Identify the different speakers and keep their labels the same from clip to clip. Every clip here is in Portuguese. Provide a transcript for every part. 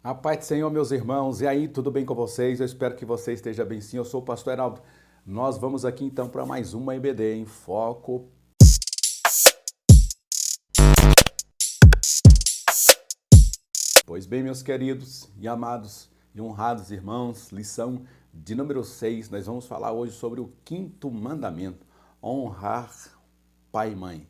Speaker 1: A paz do Senhor, meus irmãos. E aí, tudo bem com vocês? Eu espero que você esteja bem sim. Eu sou o pastor Heraldo. Nós vamos aqui então para mais uma EBD em Foco. Pois bem, meus queridos e amados e honrados irmãos, lição de número 6. Nós vamos falar hoje sobre o quinto mandamento, honrar pai e mãe.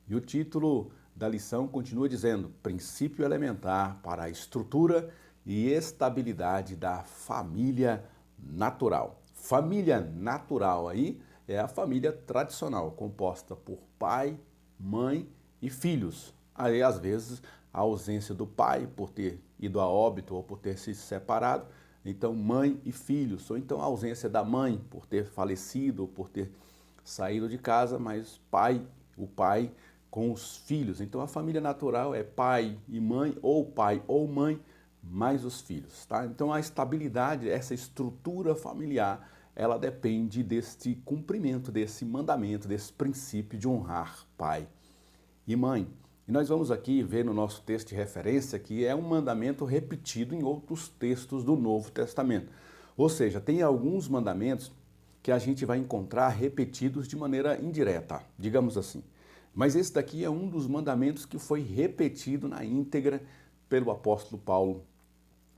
Speaker 1: E o título da lição continua dizendo: princípio elementar para a estrutura e estabilidade da família natural. Família natural aí é a família tradicional, composta por pai, mãe e filhos. Aí, às vezes, a ausência do pai por ter ido a óbito ou por ter se separado, então mãe e filhos, ou então a ausência da mãe por ter falecido ou por ter saído de casa, mas o pai com os filhos. Então a família natural é pai e mãe, ou pai ou mãe, mais os filhos, tá? Então a estabilidade, essa estrutura familiar, ela depende deste cumprimento, desse mandamento, desse princípio de honrar pai e mãe. E nós vamos aqui ver no nosso texto de referência que é um mandamento repetido em outros textos do Novo Testamento. Ou seja, tem alguns mandamentos que a gente vai encontrar repetidos de maneira indireta, digamos assim. Mas esse daqui é um dos mandamentos que foi repetido na íntegra pelo apóstolo Paulo,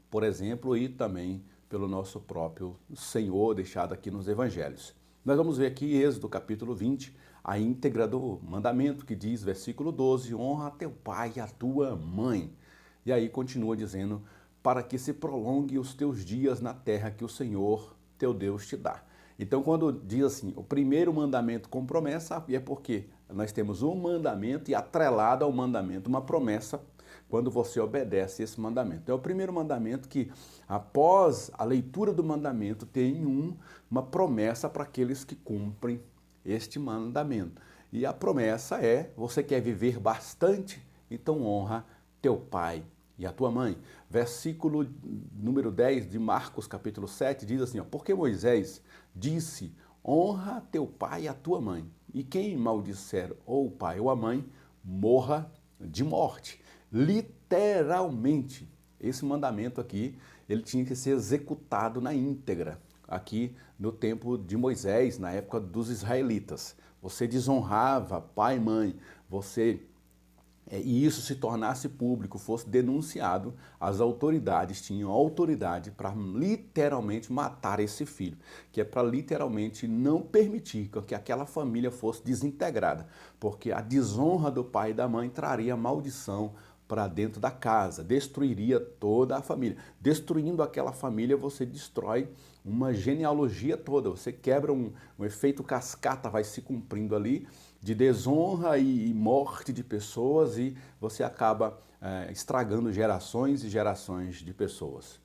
Speaker 1: por exemplo, e também pelo nosso próprio Senhor, deixado aqui nos evangelhos. Nós vamos ver aqui Êxodo capítulo 20, a íntegra do mandamento que diz, versículo 12, honra teu pai e a tua mãe. E aí continua dizendo, para que se prolongue os teus dias na terra que o Senhor teu Deus te dá. Então, quando diz assim, o primeiro mandamento com promessa, é porque nós temos um mandamento e atrelado ao mandamento uma promessa quando você obedece esse mandamento. É o primeiro mandamento que, após a leitura do mandamento, tem uma promessa para aqueles que cumprem este mandamento. E a promessa é, você quer viver bastante? Então honra teu pai e a tua mãe. Versículo número 10 de Marcos capítulo 7 diz assim, ó, porque Moisés disse, honra teu pai e a tua mãe. E quem maldisser ou o pai ou a mãe, morra de morte. Literalmente, esse mandamento aqui, ele tinha que ser executado na íntegra, aqui no tempo de Moisés, na época dos israelitas. Você desonrava pai e mãe, e isso se tornasse público, fosse denunciado, as autoridades tinham autoridade para literalmente matar esse filho, que é para literalmente não permitir que aquela família fosse desintegrada, porque a desonra do pai e da mãe traria maldição para dentro da casa, destruiria toda a família. Destruindo aquela família, você destrói uma genealogia toda, você quebra um efeito cascata, vai se cumprindo ali, de desonra e morte de pessoas, e você acaba estragando gerações e gerações de pessoas.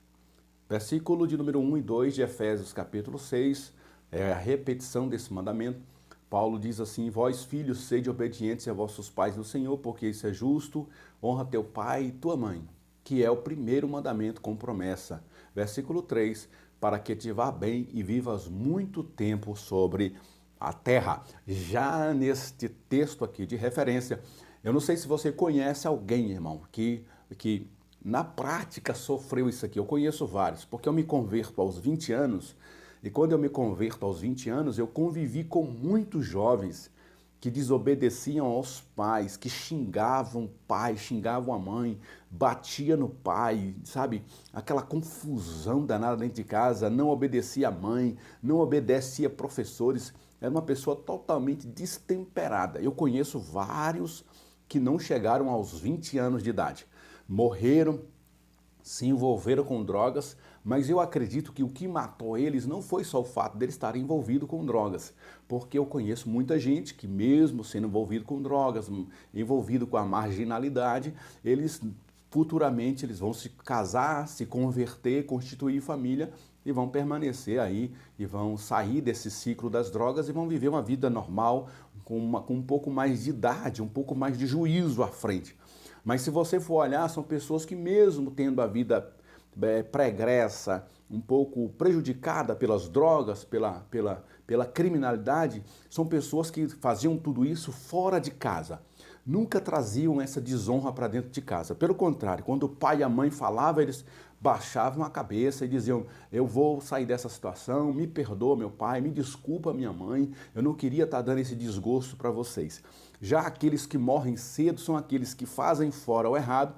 Speaker 1: Versículo de número 1 e 2 de Efésios capítulo 6, é a repetição desse mandamento. Paulo diz assim, vós filhos, sede obedientes a vossos pais no Senhor, porque isso é justo, honra teu pai e tua mãe, que é o primeiro mandamento com promessa. Versículo 3, para que te vá bem e vivas muito tempo sobre a terra. Já neste texto aqui de referência, eu não sei se você conhece alguém, irmão, que na prática sofreu isso aqui. Eu conheço vários, porque eu me converto aos 20 anos, e quando eu me converto aos 20 anos, eu convivi com muitos jovens que desobedeciam aos pais, que xingavam o pai, xingavam a mãe, batia no pai, sabe? Aquela confusão danada dentro de casa, não obedecia a mãe, não obedecia professores, era uma pessoa totalmente destemperada. Eu conheço vários que não chegaram aos 20 anos de idade, morreram, se envolveram com drogas, mas eu acredito que o que matou eles não foi só o fato deles estarem envolvidos com drogas, porque eu conheço muita gente que mesmo sendo envolvido com drogas, envolvido com a marginalidade, eles futuramente eles vão se casar, se converter, constituir família e vão permanecer aí e vão sair desse ciclo das drogas e vão viver uma vida normal, com um pouco mais de idade, um pouco mais de juízo à frente. Mas se você for olhar, são pessoas que mesmo tendo a vida pregressa, um pouco prejudicada pelas drogas, pela criminalidade, são pessoas que faziam tudo isso fora de casa. Nunca traziam essa desonra para dentro de casa. Pelo contrário, quando o pai e a mãe falavam, eles baixavam a cabeça e diziam: eu vou sair dessa situação, me perdoa meu pai, me desculpa minha mãe, eu não queria estar dando esse desgosto para vocês. Já aqueles que morrem cedo são aqueles que fazem fora o errado,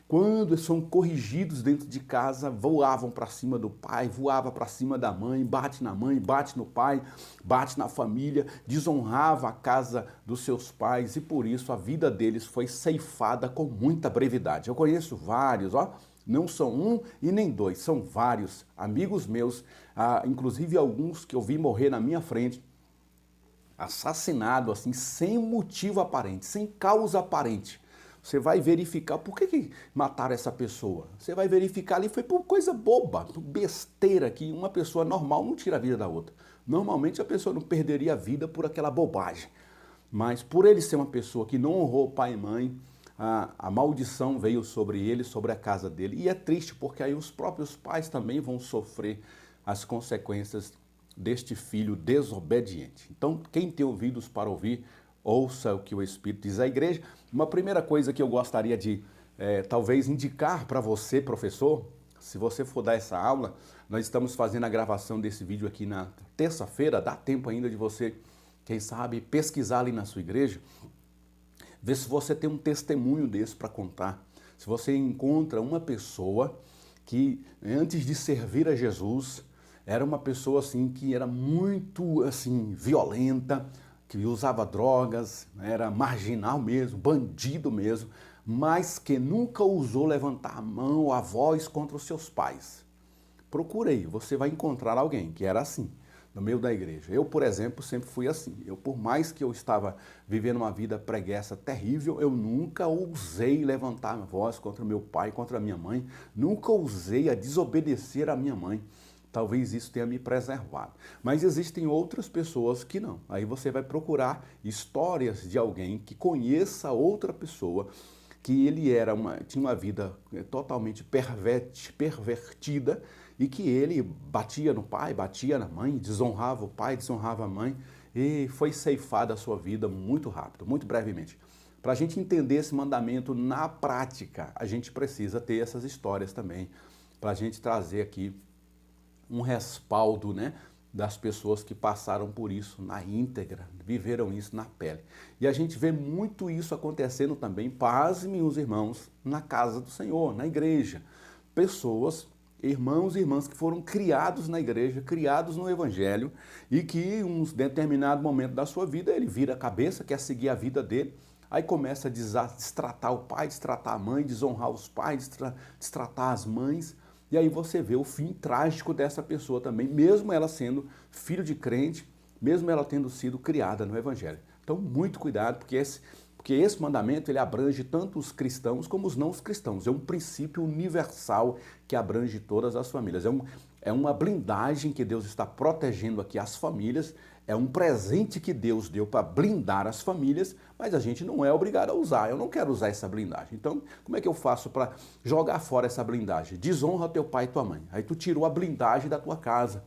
Speaker 1: quando são corrigidos dentro de casa, voavam para cima do pai, voava para cima da mãe, bate na mãe, bate no pai, bate na família, desonrava a casa dos seus pais e por isso a vida deles foi ceifada com muita brevidade. Eu conheço vários, ó, não são um e nem dois, são vários amigos meus, inclusive alguns que eu vi morrer na minha frente, assassinado assim, sem motivo aparente, sem causa aparente. Você vai verificar por que mataram essa pessoa. Você vai verificar ali, foi por coisa boba, por besteira, que uma pessoa normal não tira a vida da outra. Normalmente a pessoa não perderia a vida por aquela bobagem. Mas por ele ser uma pessoa que não honrou pai e mãe, a maldição veio sobre ele, sobre a casa dele. E é triste porque aí os próprios pais também vão sofrer as consequências deste filho desobediente. Então, quem tem ouvidos para ouvir, ouça o que o Espírito diz à igreja. Uma primeira coisa que eu gostaria de talvez indicar para você, professor, se você for dar essa aula, nós estamos fazendo a gravação desse vídeo aqui na terça-feira, dá tempo ainda de você, quem sabe, pesquisar ali na sua igreja, ver se você tem um testemunho desse para contar. Se você encontra uma pessoa que antes de servir a Jesus, era uma pessoa assim que era muito assim violenta, que usava drogas, era marginal mesmo, bandido mesmo, mas que nunca ousou levantar a mão ou a voz contra os seus pais. Procura aí, você vai encontrar alguém que era assim, no meio da igreja. Eu, por exemplo, sempre fui assim. Eu, por mais que eu estava vivendo uma vida preguiça terrível, eu nunca ousei levantar a voz contra meu pai, contra a minha mãe, nunca ousei a desobedecer a minha mãe. Talvez isso tenha me preservado. Mas existem outras pessoas que não. Aí você vai procurar histórias de alguém que conheça outra pessoa, que ele tinha uma vida totalmente pervertida e que ele batia no pai, batia na mãe, desonrava o pai, desonrava a mãe e foi ceifada a sua vida muito rápido, muito brevemente. Para a gente entender esse mandamento na prática, a gente precisa ter essas histórias também, para a gente trazer aqui um respaldo, né, das pessoas que passaram por isso na íntegra, viveram isso na pele. E a gente vê muito isso acontecendo também, pasmem os irmãos, na casa do Senhor, na igreja. Pessoas, irmãos e irmãs que foram criados na igreja, criados no evangelho e que em um determinado momento da sua vida ele vira a cabeça, quer seguir a vida dele, aí começa a destratar o pai, destratar a mãe, desonrar os pais, destratar as mães. E aí você vê o fim trágico dessa pessoa também, mesmo ela sendo filho de crente, mesmo ela tendo sido criada no Evangelho. Então, muito cuidado, porque esse mandamento ele abrange tanto os cristãos como os não cristãos. É um princípio universal que abrange todas as famílias. É uma blindagem que Deus está protegendo aqui as famílias, é um presente que Deus deu para blindar as famílias, mas a gente não é obrigado a usar. Eu não quero usar essa blindagem. Então, como é que eu faço para jogar fora essa blindagem? Desonra teu pai e tua mãe. Aí tu tirou a blindagem da tua casa,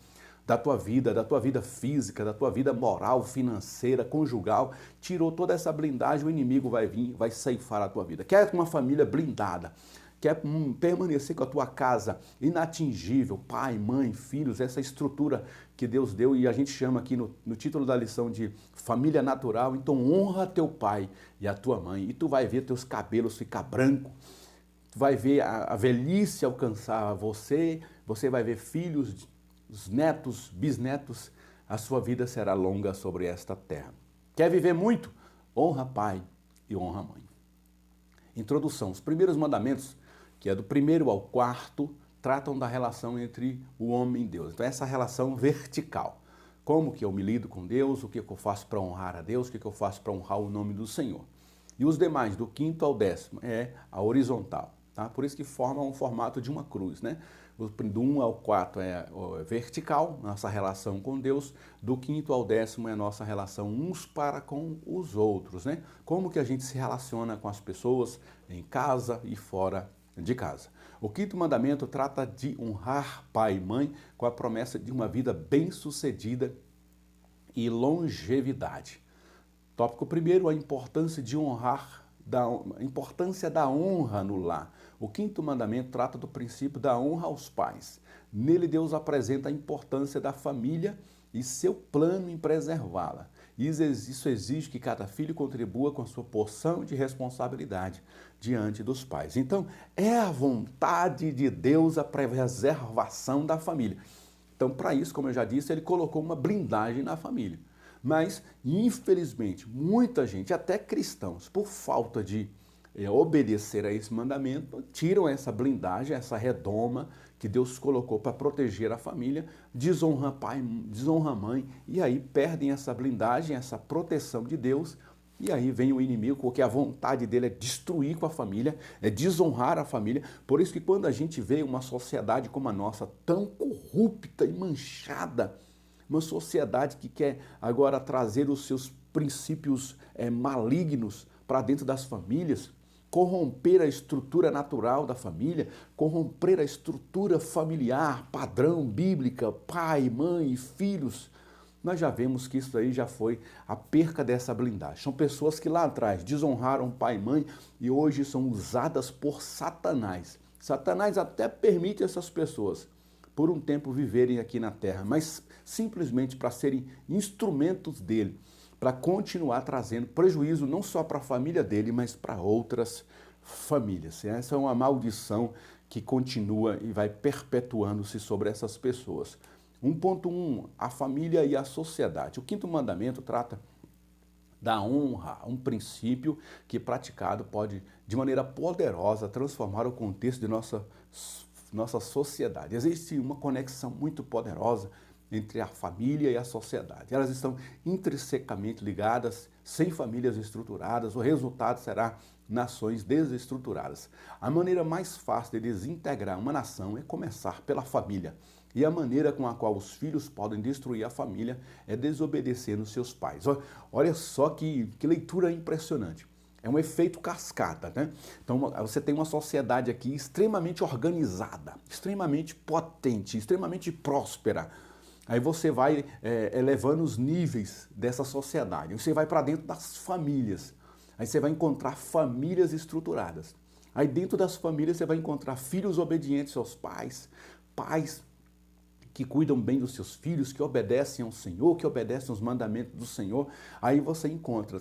Speaker 1: da tua vida física, da tua vida moral, financeira, conjugal. Tirou toda essa blindagem, o inimigo vai vir, vai ceifar a tua vida. Quer uma família blindada? Quer permanecer com a tua casa inatingível, pai, mãe, filhos, essa estrutura que Deus deu e a gente chama aqui no título da lição de família natural, então honra teu pai e a tua mãe e tu vai ver teus cabelos ficar branco, tu vai ver a velhice alcançar você, você vai ver filhos, os netos, bisnetos, a sua vida será longa sobre esta terra. Quer viver muito? Honra pai e honra mãe. Introdução, os primeiros mandamentos, que é do 1º ao 4º, tratam da relação entre o homem e Deus. Então, essa relação vertical. Como que eu me lido com Deus, o que eu faço para honrar a Deus, o que eu faço para honrar o nome do Senhor. E os demais, do 5º ao 10º, é a horizontal. Tá? Por isso que formam um formato de uma cruz, né? Do 1 ao 4 é vertical, nossa relação com Deus. Do 5º ao 10º é a nossa relação uns para com os outros, né? Como que a gente se relaciona com as pessoas em casa e fora de casa. O 5º mandamento trata de honrar pai e mãe com a promessa de uma vida bem-sucedida e longevidade. Tópico 1º, a importância de honrar, a importância da honra no lar. O quinto mandamento trata do princípio da honra aos pais. Nele, Deus apresenta a importância da família e seu plano em preservá-la. Isso exige que cada filho contribua com a sua porção de responsabilidade diante dos pais. Então, é a vontade de Deus a preservação da família. Então, para isso, como eu já disse, ele colocou uma blindagem na família. Mas, infelizmente, muita gente, até cristãos, por falta de obedecer a esse mandamento, tiram essa blindagem, essa redoma que Deus colocou para proteger a família, desonra pai, desonra mãe, e aí perdem essa blindagem, essa proteção de Deus, e aí vem o inimigo, porque a vontade dele é destruir com a família, é desonrar a família. Por isso que quando a gente vê uma sociedade como a nossa, tão corrupta e manchada, uma sociedade que quer agora trazer os seus princípios malignos para dentro das famílias, corromper a estrutura natural da família, corromper a estrutura familiar, padrão, bíblica, pai, mãe, filhos. Nós já vemos que isso aí já foi a perca dessa blindagem. São pessoas que lá atrás desonraram pai e mãe e hoje são usadas por Satanás. Satanás até permite essas pessoas por um tempo viverem aqui na terra, mas simplesmente para serem instrumentos dele, para continuar trazendo prejuízo não só para a família dele, mas para outras famílias. Essa é uma maldição que continua e vai perpetuando-se sobre essas pessoas. 1.1, a família e a sociedade. O quinto mandamento trata da honra, um princípio que praticado pode, de maneira poderosa, transformar o contexto de nossa sociedade. Existe uma conexão muito poderosa entre a família e a sociedade. Elas estão intrinsecamente ligadas. Sem famílias estruturadas, o resultado será nações desestruturadas. A maneira mais fácil de desintegrar uma nação é começar pela família. E a maneira com a qual os filhos podem destruir a família é desobedecendo seus pais. Olha só que leitura impressionante. É um efeito cascata, né? Então você tem uma sociedade aqui extremamente organizada, extremamente potente, extremamente próspera. Aí você vai elevando os níveis dessa sociedade. Você vai para dentro das famílias. Aí você vai encontrar famílias estruturadas. Aí dentro das famílias você vai encontrar filhos obedientes aos pais, pais que cuidam bem dos seus filhos, que obedecem ao Senhor, que obedecem aos mandamentos do Senhor. Aí você encontra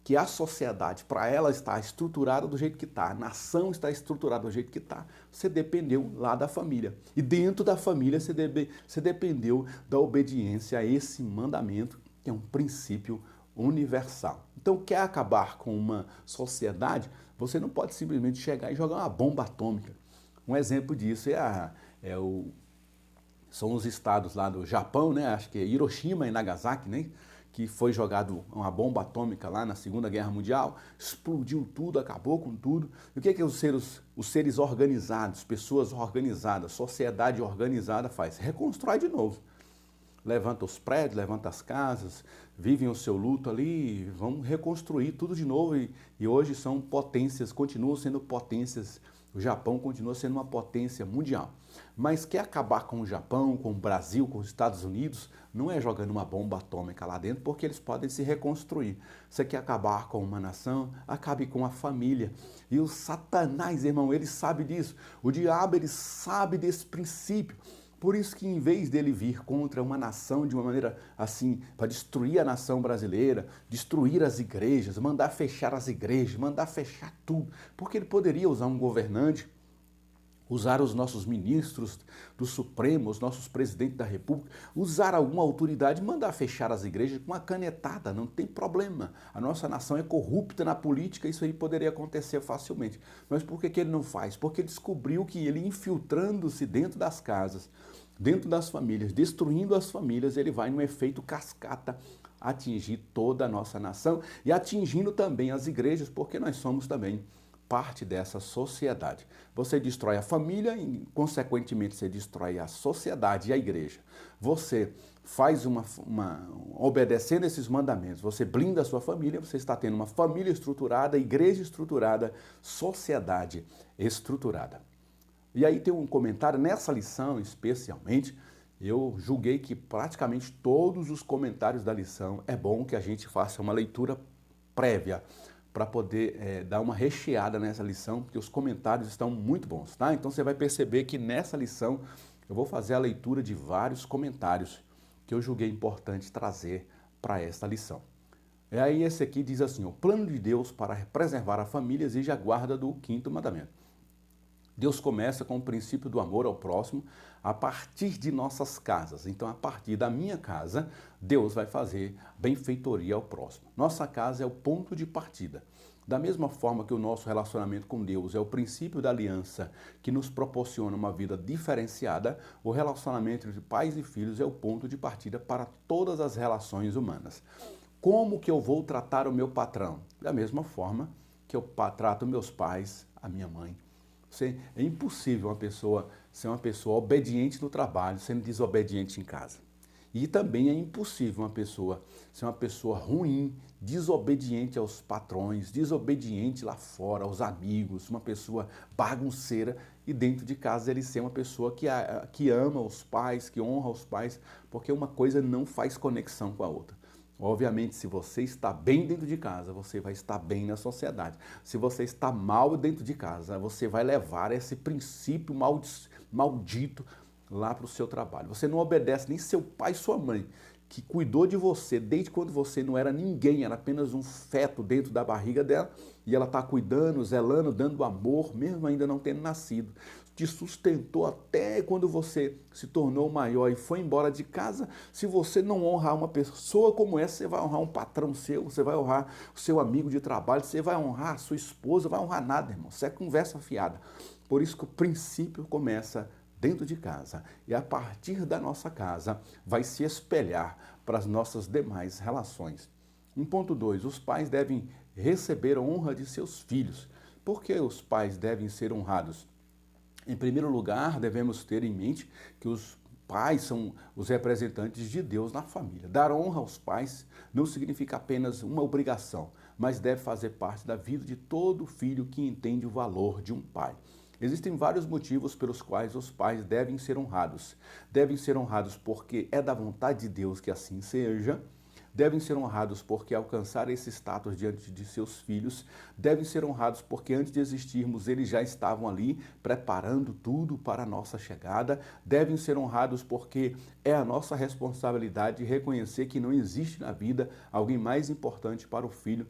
Speaker 1: que a sociedade, para ela estar estruturada do jeito que está, a nação está estruturada do jeito que está, você dependeu lá da família. E dentro da família você dependeu da obediência a esse mandamento, que é um princípio universal. Então, quer acabar com uma sociedade, você não pode simplesmente chegar e jogar uma bomba atômica. Um exemplo disso são os estados lá do Japão, né? Acho que é Hiroshima e Nagasaki, né? Que foi jogado uma bomba atômica lá na Segunda Guerra Mundial, explodiu tudo, acabou com tudo. E o que é que os seres organizados, pessoas organizadas, sociedade organizada faz? Reconstrói de novo. Levanta os prédios, levanta as casas, vivem o seu luto ali, vão reconstruir tudo de novo e hoje são potências, continuam sendo potências. O Japão continua sendo uma potência mundial. Mas quer acabar com o Japão, com o Brasil, com os Estados Unidos, não é jogando uma bomba atômica lá dentro, porque eles podem se reconstruir. Você quer acabar com uma nação? Acabe com a família. E o Satanás, irmão, ele sabe disso. O diabo, ele sabe desse princípio. Por isso que em vez dele vir contra uma nação de uma maneira assim, para destruir a nação brasileira, destruir as igrejas, mandar fechar as igrejas, mandar fechar tudo, porque ele poderia usar um governante, usar os nossos ministros do Supremo, os nossos presidentes da República, usar alguma autoridade, mandar fechar as igrejas com uma canetada, não tem problema. A nossa nação é corrupta na política, isso aí poderia acontecer facilmente. Mas por que ele não faz? Porque ele descobriu que ele infiltrando-se dentro das casas, dentro das famílias, destruindo as famílias, ele vai num efeito cascata atingir toda a nossa nação e atingindo também as igrejas, porque nós somos também parte dessa sociedade. Você destrói a família e, consequentemente, você destrói a sociedade e a igreja. Você faz obedecendo esses mandamentos, você blinda a sua família, você está tendo uma família estruturada, igreja estruturada, sociedade estruturada. E aí tem um comentário, nessa lição especialmente, eu julguei que praticamente todos os comentários da lição é bom que a gente faça uma leitura prévia, para poder dar uma recheada nessa lição, porque os comentários estão muito bons, tá? Então você vai perceber que nessa lição eu vou fazer a leitura de vários comentários que eu julguei importante trazer para esta lição. E aí esse aqui diz assim: o plano de Deus para preservar a família exige a guarda do quinto mandamento. Deus começa com o princípio do amor ao próximo a partir de nossas casas. Então, a partir da minha casa, Deus vai fazer benfeitoria ao próximo. Nossa casa é o ponto de partida. Da mesma forma que o nosso relacionamento com Deus é o princípio da aliança que nos proporciona uma vida diferenciada, o relacionamento entre pais e filhos é o ponto de partida para todas as relações humanas. Como que eu vou tratar o meu patrão? Da mesma forma que eu trato meus pais, a minha mãe. É impossível uma pessoa ser uma pessoa obediente no trabalho, sendo desobediente em casa. E também é impossível uma pessoa ser uma pessoa ruim, desobediente aos patrões, desobediente lá fora, aos amigos, uma pessoa bagunceira e dentro de casa ele ser uma pessoa que ama os pais, que honra os pais, porque uma coisa não faz conexão com a outra. Obviamente, se você está bem dentro de casa, você vai estar bem na sociedade. Se você está mal dentro de casa, você vai levar esse princípio maldito lá para o seu trabalho. Você não obedece nem seu pai e sua mãe, que cuidou de você desde quando você não era ninguém, era apenas um feto dentro da barriga dela, e ela está cuidando, zelando, dando amor, mesmo ainda não tendo nascido. Te sustentou até quando você se tornou maior e foi embora de casa. Se você não honrar uma pessoa como essa, você vai honrar um patrão seu, você vai honrar o seu amigo de trabalho, você vai honrar a sua esposa, vai honrar nada, irmão. Isso é conversa fiada. Por isso que o princípio começa dentro de casa e a partir da nossa casa vai se espelhar para as nossas demais relações. 1.2. Os pais devem receber a honra de seus filhos. Por que os pais devem ser honrados? Em primeiro lugar, devemos ter em mente que os pais são os representantes de Deus na família. Dar honra aos pais não significa apenas uma obrigação, mas deve fazer parte da vida de todo filho que entende o valor de um pai. Existem vários motivos pelos quais os pais devem ser honrados. Devem ser honrados porque é da vontade de Deus que assim seja. Devem ser honrados porque alcançaram esse status diante de seus filhos. Devem ser honrados porque antes de existirmos eles já estavam ali preparando tudo para a nossa chegada. Devem ser honrados porque é a nossa responsabilidade reconhecer que não existe na vida alguém mais importante para o filho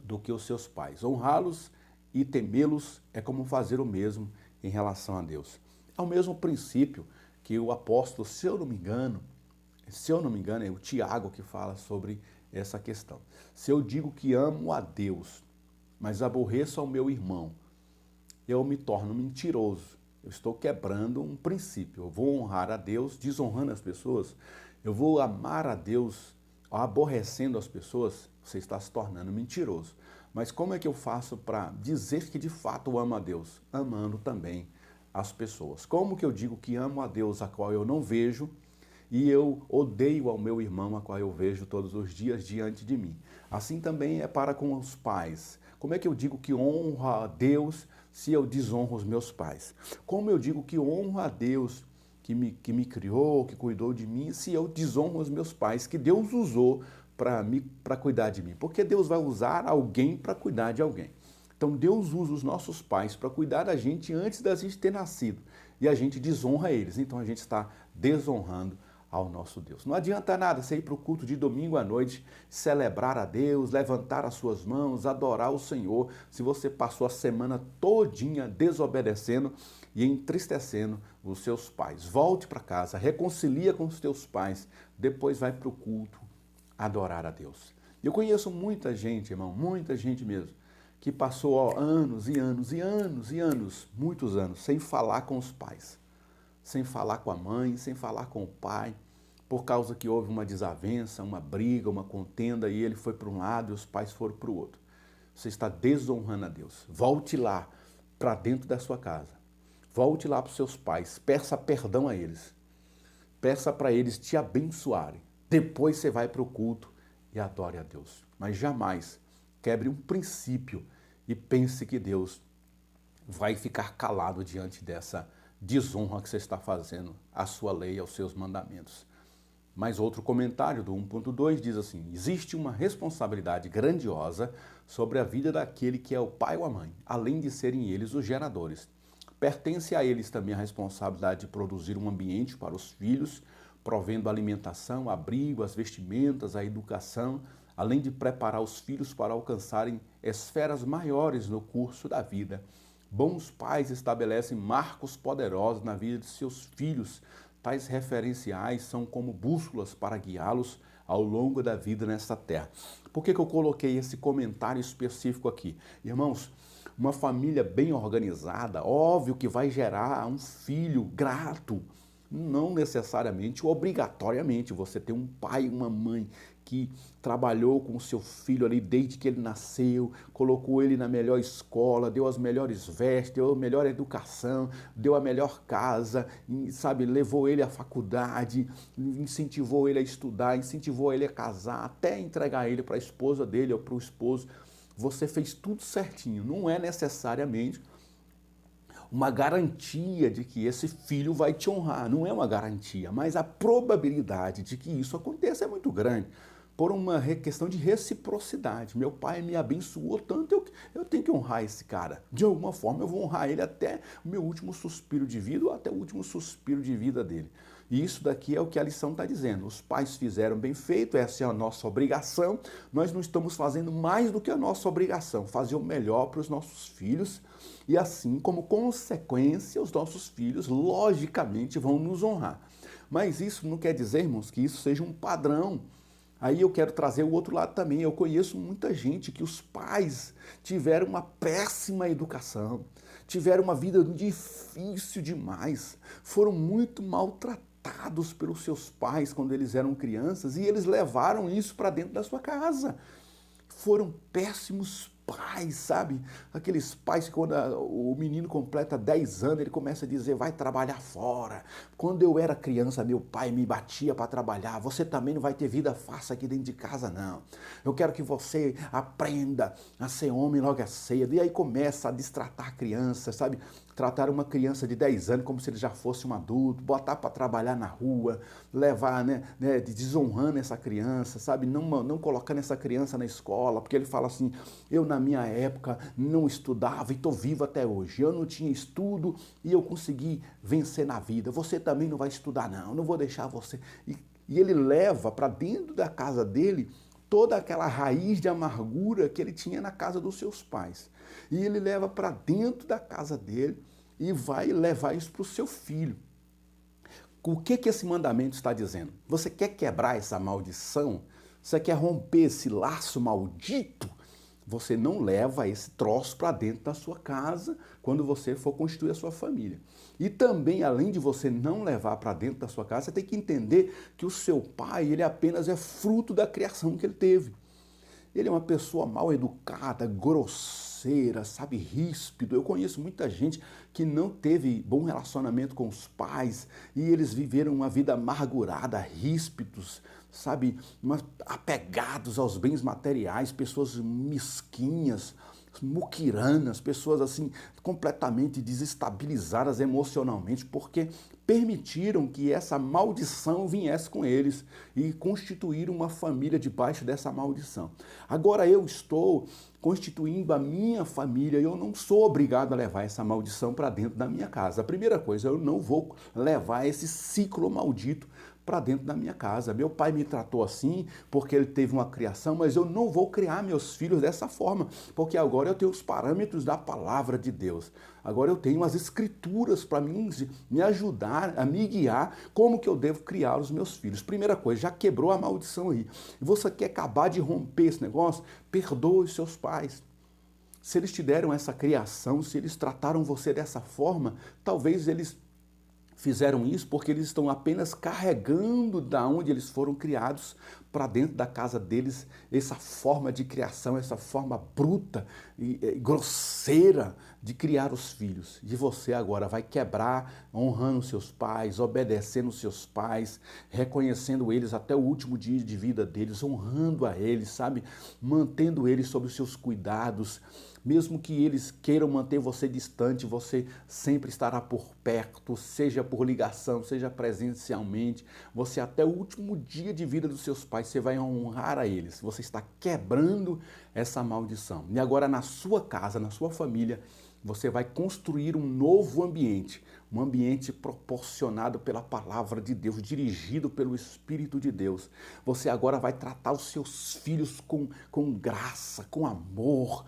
Speaker 1: do que os seus pais. Honrá-los e temê-los é como fazer o mesmo em relação a Deus. É o mesmo princípio que o apóstolo, se eu não me engano, é o Tiago que fala sobre essa questão. Se eu digo que amo a Deus, mas aborreço ao meu irmão, eu me torno mentiroso. Eu estou quebrando um princípio. Eu vou honrar a Deus desonrando as pessoas. Eu vou amar a Deus aborrecendo as pessoas. Você está se tornando mentiroso. Mas como é que eu faço para dizer que de fato amo a Deus? Amando também as pessoas. Como que eu digo que amo a Deus a qual eu não vejo e eu odeio ao meu irmão a qual eu vejo todos os dias diante de mim? Assim também é para com os pais. Como é que eu digo que honro a Deus se eu desonro os meus pais? Como eu digo que honro a Deus que me criou, que cuidou de mim, se eu desonro os meus pais, que Deus usou para cuidar de mim? Porque Deus vai usar alguém para cuidar de alguém. Então Deus usa os nossos pais para cuidar da gente antes da gente ter nascido. E a gente desonra eles. Então a gente está desonrando ao nosso Deus. Não adianta nada você ir para o culto de domingo à noite, celebrar a Deus, levantar as suas mãos, adorar o Senhor, se você passou a semana todinha desobedecendo e entristecendo os seus pais. Volte para casa, reconcilia com os teus pais, depois vai para o culto adorar a Deus. Eu conheço muita gente, irmão, muita gente mesmo, que passou anos e anos e anos e anos, muitos anos, sem falar com os pais, sem falar com a mãe, sem falar com o pai, por causa que houve uma desavença, uma briga, uma contenda, e ele foi para um lado e os pais foram para o outro. Você está desonrando a Deus. Volte lá para dentro da sua casa. Volte lá para os seus pais. Peça perdão a eles. Peça para eles te abençoarem. Depois você vai para o culto e adore a Deus. Mas jamais quebre um princípio e pense que Deus vai ficar calado diante dessa desonra que você está fazendo à sua lei, aos seus mandamentos. Mas outro comentário do 1.2 diz assim: existe uma responsabilidade grandiosa sobre a vida daquele que é o pai ou a mãe, além de serem eles os geradores. Pertence a eles também a responsabilidade de produzir um ambiente para os filhos, provendo alimentação, abrigo, as vestimentas, a educação, além de preparar os filhos para alcançarem esferas maiores no curso da vida. Bons pais estabelecem marcos poderosos na vida de seus filhos. Tais referenciais são como bússolas para guiá-los ao longo da vida nesta terra. Por que eu coloquei esse comentário específico aqui? Irmãos, uma família bem organizada, óbvio que vai gerar um filho grato. Não necessariamente, obrigatoriamente, você tem um pai e uma mãe que trabalhou com o seu filho ali desde que ele nasceu, colocou ele na melhor escola, deu as melhores vestes, deu a melhor educação, deu a melhor casa, sabe, levou ele à faculdade, incentivou ele a estudar, incentivou ele a casar, até entregar ele para a esposa dele ou para o esposo. Você fez tudo certinho. Não é necessariamente uma garantia de que esse filho vai te honrar. Não é uma garantia, mas a probabilidade de que isso aconteça é muito grande. Por uma questão de reciprocidade. Meu pai me abençoou tanto, eu tenho que honrar esse cara. De alguma forma eu vou honrar ele até o meu último suspiro de vida ou até o último suspiro de vida dele. E isso daqui é o que a lição está dizendo. Os pais fizeram bem feito, essa é a nossa obrigação. Nós não estamos fazendo mais do que a nossa obrigação, fazer o melhor para os nossos filhos. E assim, como consequência, os nossos filhos, logicamente, vão nos honrar. Mas isso não quer dizer, irmãos, que isso seja um padrão. Aí eu quero trazer o outro lado também. Eu conheço muita gente que os pais tiveram uma péssima educação, tiveram uma vida difícil demais, foram muito maltratados pelos seus pais quando eles eram crianças e eles levaram isso para dentro da sua casa. Foram péssimos pais, sabe? Aqueles pais que quando o menino completa 10 anos, ele começa a dizer, vai trabalhar fora. Quando eu era criança, meu pai me batia para trabalhar. Você também não vai ter vida fácil aqui dentro de casa, não. Eu quero que você aprenda a ser homem logo cedo. E aí começa a destratar a criança, sabe? Tratar uma criança de 10 anos como se ele já fosse um adulto, botar para trabalhar na rua, levar, desonrando essa criança, sabe? Não colocando essa criança na escola, porque ele fala assim, eu na minha época não estudava e estou vivo até hoje. Eu não tinha estudo e eu consegui vencer na vida. Você também não vai estudar não vou deixar você. E ele leva para dentro da casa dele toda aquela raiz de amargura que ele tinha na casa dos seus pais. E ele leva para dentro da casa dele e vai levar isso para o seu filho. O que esse mandamento está dizendo? Você quer quebrar essa maldição? Você quer romper esse laço maldito? Você não leva esse troço para dentro da sua casa quando você for constituir a sua família. E também, além de você não levar para dentro da sua casa, você tem que entender que o seu pai, ele apenas é fruto da criação que ele teve. Ele é uma pessoa mal educada, grosseira, sabe, ríspido. Eu conheço muita gente que não teve bom relacionamento com os pais e eles viveram uma vida amargurada, ríspidos, sabe, apegados aos bens materiais, pessoas mesquinhas, muquiranas, pessoas assim completamente desestabilizadas emocionalmente, porque permitiram que essa maldição viesse com eles e constituíram uma família debaixo dessa maldição. Agora eu estou constituindo a minha família e eu não sou obrigado a levar essa maldição para dentro da minha casa. A primeira coisa, eu não vou levar esse ciclo maldito para dentro da minha casa. Meu pai me tratou assim porque ele teve uma criação, mas eu não vou criar meus filhos dessa forma, porque agora eu tenho os parâmetros da palavra de Deus. Agora eu tenho as escrituras para me ajudar, a me guiar como que eu devo criar os meus filhos. Primeira coisa, já quebrou a maldição aí. E você quer acabar de romper esse negócio? Perdoe os seus pais. Se eles te deram essa criação, se eles trataram você dessa forma, talvez eles fizeram isso porque eles estão apenas carregando da onde eles foram criados para dentro da casa deles essa forma de criação, essa forma bruta e grosseira de criar os filhos. E você agora vai quebrar honrando seus pais, obedecendo seus pais, reconhecendo eles até o último dia de vida deles, honrando a eles, sabe? Mantendo eles sob os seus cuidados, mesmo que eles queiram manter você distante, você sempre estará por perto, seja por ligação, seja presencialmente. Você até o último dia de vida dos seus pais, você vai honrar a eles. Você está quebrando essa maldição. E agora na sua casa, na sua família, você vai construir um novo ambiente, um ambiente proporcionado pela palavra de Deus, dirigido pelo Espírito de Deus. Você agora vai tratar os seus filhos com graça, com amor.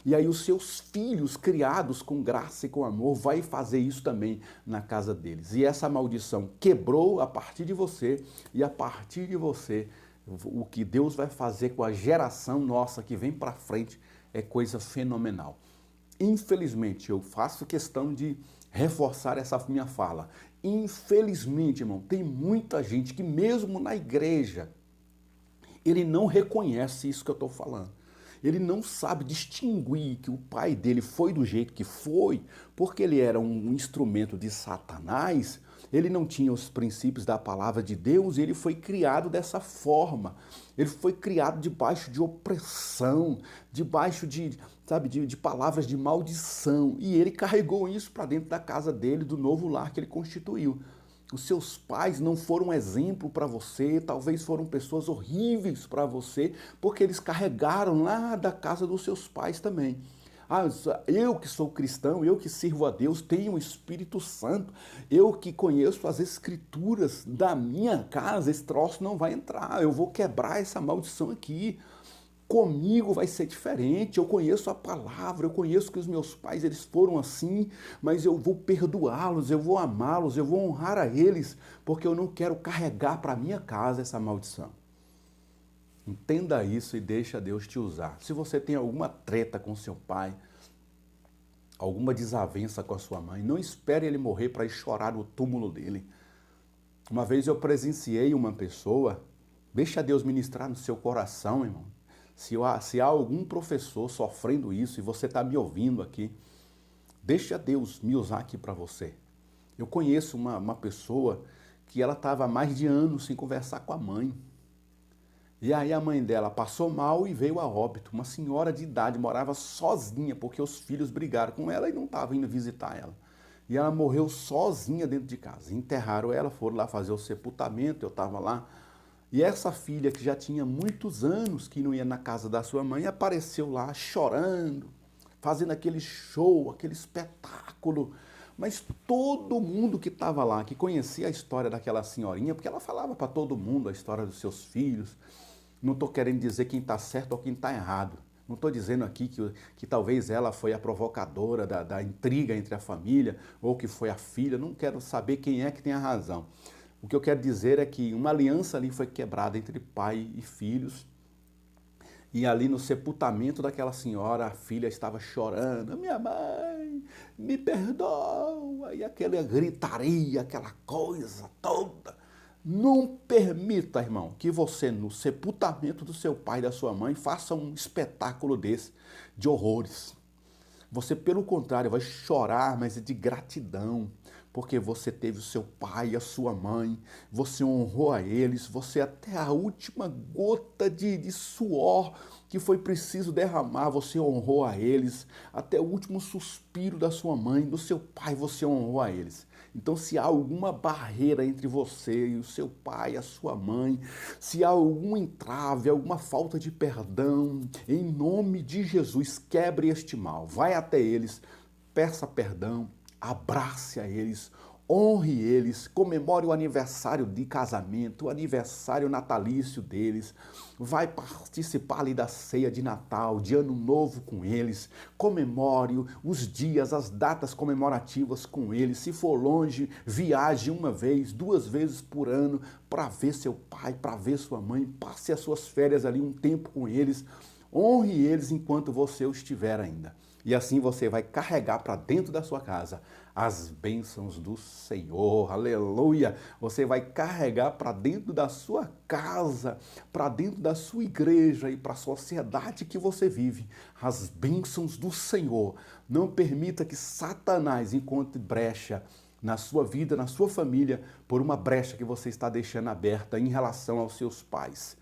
Speaker 1: E aí os seus filhos criados com graça e com amor vai fazer isso também na casa deles. E essa maldição quebrou a partir de você e a partir de você o que Deus vai fazer com a geração nossa que vem para frente é coisa fenomenal. Infelizmente, eu faço questão de reforçar essa minha fala. Infelizmente, irmão, tem muita gente que mesmo na igreja, ele não reconhece isso que eu estou falando. Ele não sabe distinguir que o pai dele foi do jeito que foi, porque ele era um instrumento de Satanás, ele não tinha os princípios da palavra de Deus, e ele foi criado dessa forma. Ele foi criado debaixo de opressão, debaixo de palavras de maldição, e ele carregou isso para dentro da casa dele, do novo lar que ele constituiu. Os seus pais não foram exemplo para você, talvez foram pessoas horríveis para você, porque eles carregaram lá da casa dos seus pais também. Ah, eu que sou cristão, eu que sirvo a Deus, tenho o Espírito Santo, eu que conheço as escrituras da minha casa, esse troço não vai entrar, eu vou quebrar essa maldição aqui. Comigo vai ser diferente, eu conheço a palavra, eu conheço que os meus pais eles foram assim, mas eu vou perdoá-los, eu vou amá-los, eu vou honrar a eles, porque eu não quero carregar para minha casa essa maldição. Entenda isso e deixa Deus te usar. Se você tem alguma treta com seu pai, alguma desavença com a sua mãe, não espere ele morrer para ir chorar no túmulo dele. Uma vez eu presenciei uma pessoa, deixa Deus ministrar no seu coração, irmão. Se há algum professor sofrendo isso e você está me ouvindo aqui, deixa Deus me usar aqui para você. Eu conheço uma pessoa que ela estava há mais de anos sem conversar com a mãe. E aí a mãe dela passou mal e veio a óbito. Uma senhora de idade, morava sozinha, porque os filhos brigaram com ela e não estavam indo visitar ela. E ela morreu sozinha dentro de casa. Enterraram ela, foram lá fazer o sepultamento, eu estava lá. E essa filha, que já tinha muitos anos que não ia na casa da sua mãe, apareceu lá chorando, fazendo aquele show, aquele espetáculo. Mas todo mundo que estava lá, que conhecia a história daquela senhorinha, porque ela falava para todo mundo a história dos seus filhos. Não estou querendo dizer quem está certo ou quem está errado. Não estou dizendo aqui que talvez ela foi a provocadora da intriga entre a família, ou que foi a filha. Não quero saber quem é que tem a razão. O que eu quero dizer é que uma aliança ali foi quebrada entre pai e filhos. E ali no sepultamento daquela senhora, a filha estava chorando. Minha mãe, me perdoa. E aquela gritaria, aquela coisa toda. Não permita, irmão, que você no sepultamento do seu pai e da sua mãe faça um espetáculo desse, de horrores. Você, pelo contrário, vai chorar, mas é de gratidão, porque você teve o seu pai e a sua mãe, você honrou a eles, você até a última gota de suor que foi preciso derramar, você honrou a eles, até o último suspiro da sua mãe, do seu pai, você honrou a eles. Então, se há alguma barreira entre você e o seu pai, a sua mãe, se há algum entrave, alguma falta de perdão, em nome de Jesus, quebre este mal. Vai até eles, peça perdão, abrace a eles, honre eles, comemore o aniversário de casamento, o aniversário natalício deles, vai participar ali da ceia de Natal, de Ano Novo com eles, comemore os dias, as datas comemorativas com eles, se for longe, viaje uma vez, 2 vezes por ano para ver seu pai, para ver sua mãe, passe as suas férias ali um tempo com eles, honre eles enquanto você estiver ainda. E assim você vai carregar para dentro da sua casa as bênçãos do Senhor, aleluia! Você vai carregar para dentro da sua casa, para dentro da sua igreja e para a sociedade que você vive, as bênçãos do Senhor. Não permita que Satanás encontre brecha na sua vida, na sua família, por uma brecha que você está deixando aberta em relação aos seus pais.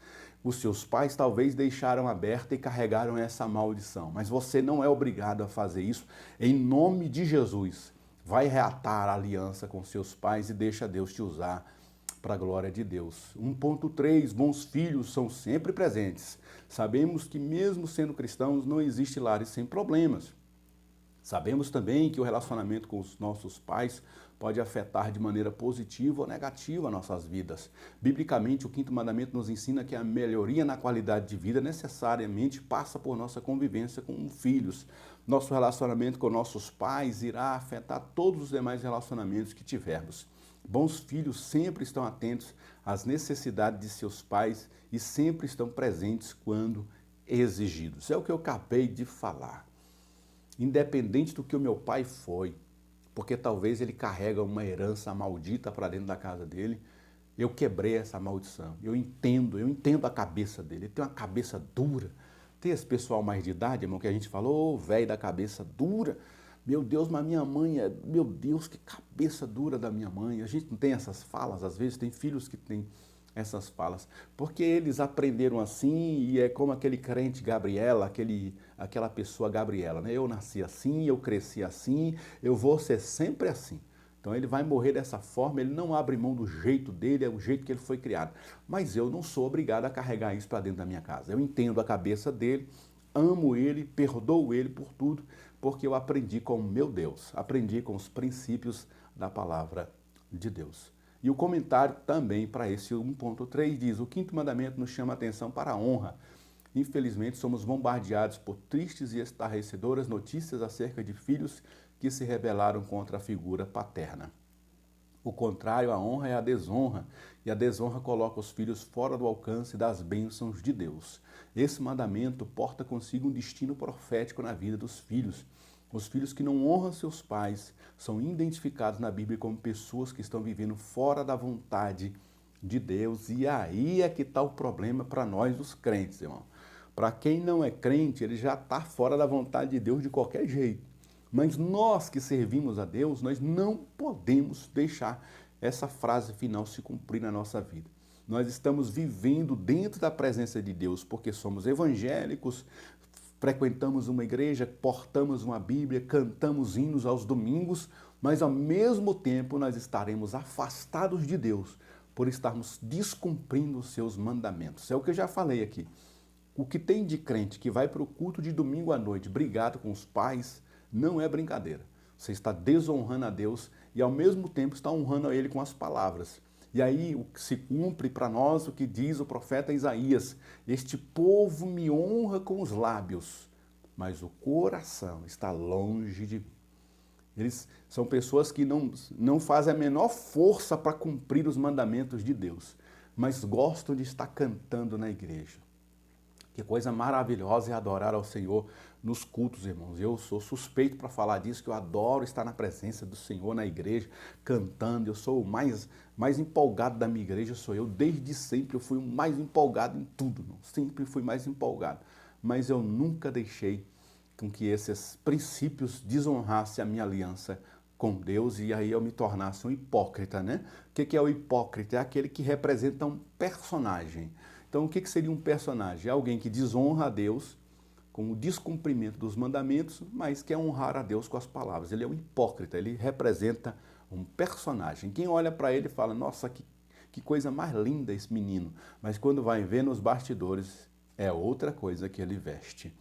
Speaker 1: Os seus pais talvez deixaram aberta e carregaram essa maldição, mas você não é obrigado a fazer isso. Em nome de Jesus, vai reatar a aliança com seus pais e deixa Deus te usar para a glória de Deus. 1.3, bons filhos são sempre presentes. Sabemos que mesmo sendo cristãos não existe lares sem problemas. Sabemos também que o relacionamento com os nossos pais pode afetar de maneira positiva ou negativa nossas vidas. Biblicamente, o quinto mandamento nos ensina que a melhoria na qualidade de vida necessariamente passa por nossa convivência com filhos. Nosso relacionamento com nossos pais irá afetar todos os demais relacionamentos que tivermos. Bons filhos sempre estão atentos às necessidades de seus pais e sempre estão presentes quando exigidos. É o que eu acabei de falar. Independente do que o meu pai foi, porque talvez ele carrega uma herança maldita para dentro da casa dele, eu quebrei essa maldição. Eu entendo a cabeça dele. Ele tem uma cabeça dura. Tem esse pessoal mais de idade, irmão, que a gente falou, velho da cabeça dura. Meu Deus, mas minha mãe meu Deus, que cabeça dura da minha mãe. A gente não tem essas falas, às vezes tem filhos que têm essas falas, porque eles aprenderam assim e é como aquele crente Gabriela, aquela pessoa Gabriela, né? Eu nasci assim, eu cresci assim, eu vou ser sempre assim. Então ele vai morrer dessa forma, ele não abre mão do jeito dele, é o jeito que ele foi criado. Mas eu não sou obrigado a carregar isso para dentro da minha casa. Eu entendo a cabeça dele, amo ele, perdoo ele por tudo, porque eu aprendi com o meu Deus, aprendi com os princípios da palavra de Deus. E o comentário também para esse 1.3 diz, o quinto mandamento nos chama a atenção para a honra. Infelizmente, somos bombardeados por tristes e estarrecedoras notícias acerca de filhos que se rebelaram contra a figura paterna. O contrário à honra é a desonra, e a desonra coloca os filhos fora do alcance das bênçãos de Deus. Esse mandamento porta consigo um destino profético na vida dos filhos. Os filhos que não honram seus pais são identificados na Bíblia como pessoas que estão vivendo fora da vontade de Deus. E aí é que está o problema para nós, os crentes, irmão. Para quem não é crente, ele já está fora da vontade de Deus de qualquer jeito. Mas nós que servimos a Deus, nós não podemos deixar essa frase final se cumprir na nossa vida. Nós estamos vivendo dentro da presença de Deus porque somos evangélicos, frequentamos uma igreja, portamos uma Bíblia, cantamos hinos aos domingos, mas ao mesmo tempo nós estaremos afastados de Deus por estarmos descumprindo os seus mandamentos. É o que eu já falei aqui. O que tem de crente que vai para o culto de domingo à noite brigado com os pais não é brincadeira. Você está desonrando a Deus e ao mesmo tempo está honrando a Ele com as palavras. E aí se cumpre para nós o que diz o profeta Isaías: este povo me honra com os lábios, mas o coração está longe de mim. Eles são pessoas que não fazem a menor força para cumprir os mandamentos de Deus, mas gostam de estar cantando na igreja. Que coisa maravilhosa é adorar ao Senhor nos cultos, irmãos. Eu sou suspeito para falar disso, que eu adoro estar na presença do Senhor na igreja, cantando. Eu sou o mais empolgado da minha igreja, sou eu. Desde sempre eu fui o mais empolgado em tudo, irmão. Sempre fui mais empolgado. Mas eu nunca deixei com que esses princípios desonrassem a minha aliança com Deus e aí eu me tornasse um hipócrita, né? O que é o hipócrita? É aquele que representa um personagem. Então, o que seria um personagem? É alguém que desonra a Deus com o descumprimento dos mandamentos, mas quer honrar a Deus com as palavras. Ele é um hipócrita, ele representa um personagem. Quem olha para ele fala, nossa, que coisa mais linda esse menino. Mas quando vai ver nos bastidores, é outra coisa que ele veste.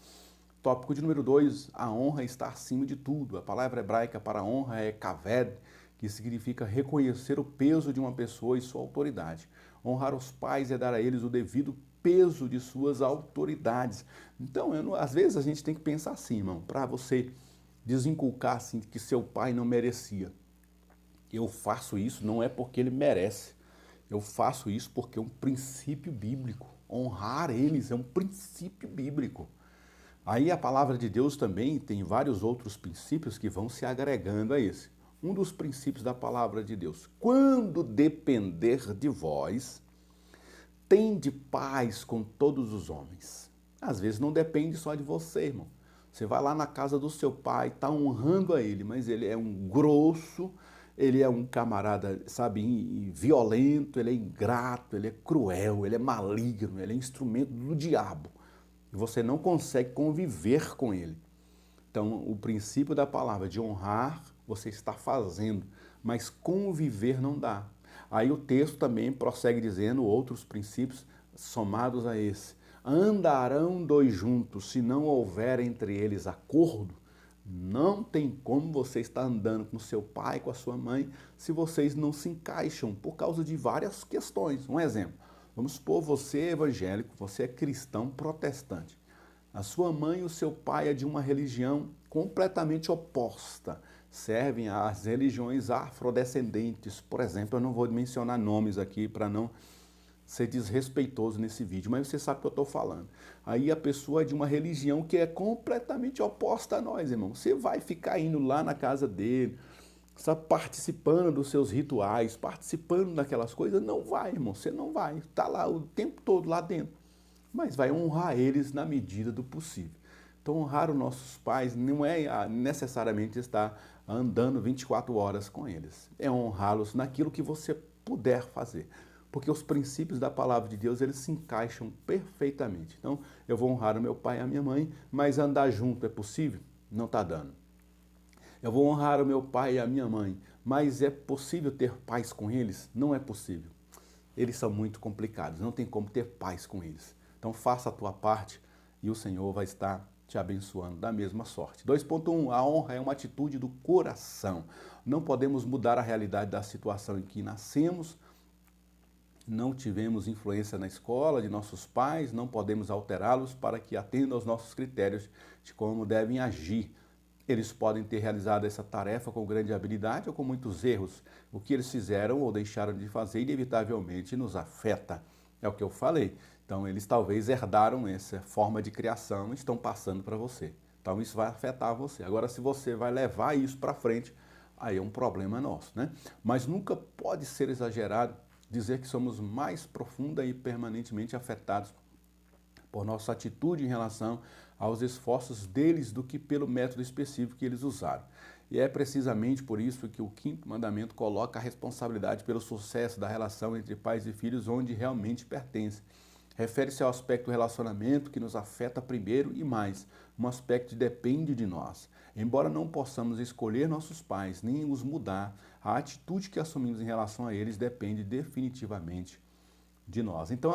Speaker 1: Tópico de número 2, a honra está acima de tudo. A palavra hebraica para honra é kaved, que significa reconhecer o peso de uma pessoa e sua autoridade. Honrar os pais é dar a eles o devido peso de suas autoridades. Então, às vezes a gente tem que pensar assim, irmão, para você desinculcar assim, que seu pai não merecia. Eu faço isso não é porque ele merece. Eu faço isso porque é um princípio bíblico. Honrar eles é um princípio bíblico. Aí a palavra de Deus também tem vários outros princípios que vão se agregando a esse. Um dos princípios da palavra de Deus. Quando depender de vós, tende paz com todos os homens. Às vezes não depende só de você, irmão. Você vai lá na casa do seu pai, está honrando a ele, mas ele é um grosso, ele é um camarada, sabe, violento, ele é ingrato, ele é cruel, ele é maligno, ele é instrumento do diabo. E você não consegue conviver com ele. Então, o princípio da palavra de honrar, você está fazendo, mas conviver não dá. Aí o texto também prossegue dizendo outros princípios somados a esse. Andarão dois juntos, se não houver entre eles acordo. Não tem como você estar andando com seu pai, com a sua mãe, se vocês não se encaixam por causa de várias questões. Um exemplo, vamos supor você é evangélico, você é cristão protestante. A sua mãe e o seu pai é de uma religião completamente oposta. Servem às religiões afrodescendentes. Por exemplo, eu não vou mencionar nomes aqui para não ser desrespeitoso nesse vídeo, mas você sabe o que eu estou falando. Aí a pessoa é de uma religião que é completamente oposta a nós, irmão. Você vai ficar indo lá na casa dele, sabe, participando dos seus rituais, participando daquelas coisas? Não vai, irmão, você não vai. Está lá o tempo todo lá dentro. Mas vai honrar eles na medida do possível. Então, honrar os nossos pais não é necessariamente estar andando 24 horas com eles. É honrá-los naquilo que você puder fazer. Porque os princípios da palavra de Deus, eles se encaixam perfeitamente. Então, eu vou honrar o meu pai e a minha mãe, mas andar junto é possível? Não está dando. Eu vou honrar o meu pai e a minha mãe, mas é possível ter paz com eles? Não é possível. Eles são muito complicados, não tem como ter paz com eles. Então faça a tua parte e o Senhor vai estar te abençoando da mesma sorte. 2.1, a honra é uma atitude do coração. Não podemos mudar a realidade da situação em que nascemos, não tivemos influência na escola de nossos pais, não podemos alterá-los para que atendam aos nossos critérios de como devem agir. Eles podem ter realizado essa tarefa com grande habilidade ou com muitos erros. O que eles fizeram ou deixaram de fazer inevitavelmente nos afeta. É o que eu falei. Então, eles talvez herdaram essa forma de criação e estão passando para você. Então, isso vai afetar você. Agora, se você vai levar isso para frente, aí é um problema nosso, né? Mas nunca pode ser exagerado dizer que somos mais profunda e permanentemente afetados por nossa atitude em relação aos esforços deles do que pelo método específico que eles usaram. E é precisamente por isso que o quinto mandamento coloca a responsabilidade pelo sucesso da relação entre pais e filhos onde realmente pertence. Refere-se ao aspecto do relacionamento que nos afeta primeiro e mais, um aspecto que depende de nós. Embora não possamos escolher nossos pais nem os mudar, a atitude que assumimos em relação a eles depende definitivamente de nós. Então,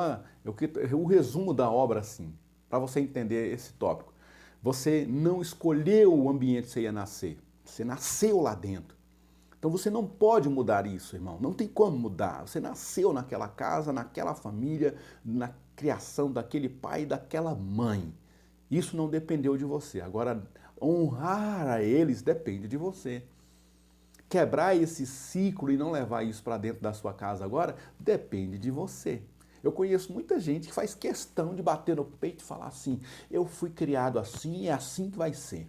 Speaker 1: o resumo da obra, assim, para você entender esse tópico. Você não escolheu o ambiente que você ia nascer, você nasceu lá dentro. Então você não pode mudar isso, irmão. Não tem como mudar. Você nasceu naquela casa, naquela família, na criação daquele pai e daquela mãe. Isso não dependeu de você. Agora, honrar a eles depende de você. Quebrar esse ciclo e não levar isso para dentro da sua casa agora depende de você. Eu conheço muita gente que faz questão de bater no peito e falar assim: eu fui criado assim e é assim que vai ser.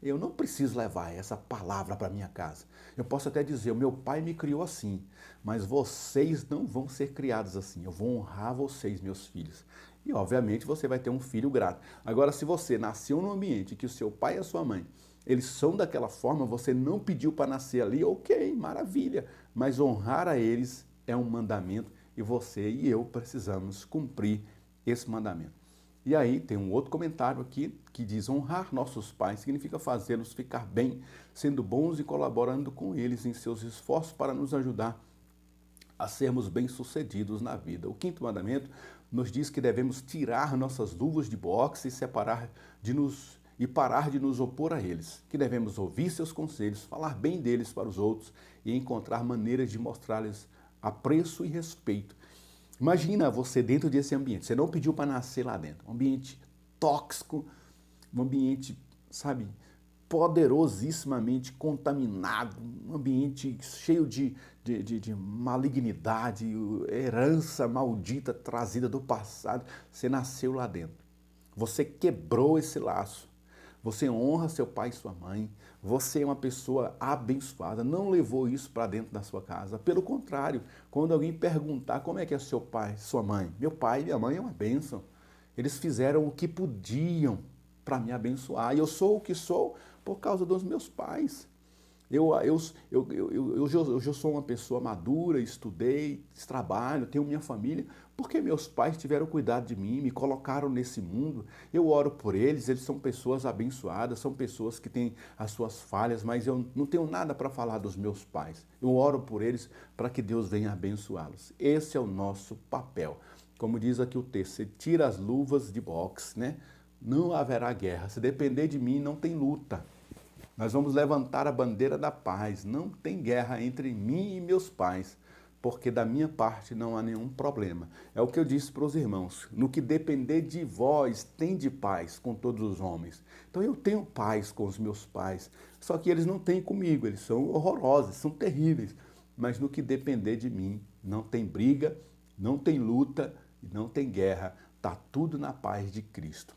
Speaker 1: Eu não preciso levar essa palavra para minha casa. Eu posso até dizer: o meu pai me criou assim, mas vocês não vão ser criados assim. Eu vou honrar vocês, meus filhos. E, obviamente, você vai ter um filho grato. Agora, se você nasceu num ambiente que o seu pai e a sua mãe, eles são daquela forma, você não pediu para nascer ali, ok, maravilha. Mas honrar a eles é um mandamento e você e eu precisamos cumprir esse mandamento. E aí tem um outro comentário aqui que diz: honrar nossos pais significa fazê-los ficar bem, sendo bons e colaborando com eles em seus esforços para nos ajudar a sermos bem-sucedidos na vida. O quinto mandamento nos diz que devemos tirar nossas luvas de boxe e parar de nos opor a eles, que devemos ouvir seus conselhos, falar bem deles para os outros e encontrar maneiras de mostrar-lhes apreço e respeito. Imagina você dentro desse ambiente, você não pediu para nascer lá dentro, um ambiente tóxico, um ambiente, sabe, poderosissimamente contaminado, um ambiente cheio de malignidade, herança maldita trazida do passado. Você nasceu lá dentro, você quebrou esse laço, você honra seu pai e sua mãe, você é uma pessoa abençoada, não levou isso para dentro da sua casa. Pelo contrário, quando alguém perguntar como é que é seu pai, sua mãe, meu pai e minha mãe é uma bênção. Eles fizeram o que podiam para me abençoar. E eu sou o que sou por causa dos meus pais. Hoje eu sou uma pessoa madura, estudei, trabalho, tenho minha família, porque meus pais tiveram cuidado de mim, me colocaram nesse mundo. Eu oro por eles, eles são pessoas abençoadas, são pessoas que têm as suas falhas, mas eu não tenho nada para falar dos meus pais. Eu oro por eles para que Deus venha abençoá-los. Esse é o nosso papel. Como diz aqui o texto, você tira as luvas de boxe, né? Não haverá guerra. Se depender de mim, não tem luta. Nós vamos levantar a bandeira da paz. Não tem guerra entre mim e meus pais, porque da minha parte não há nenhum problema. É o que eu disse para os irmãos. No que depender de vós, tende paz com todos os homens. Então eu tenho paz com os meus pais, só que eles não têm comigo, eles são horrorosos, são terríveis. Mas no que depender de mim, não tem briga, não tem luta e não tem guerra. Está tudo na paz de Cristo.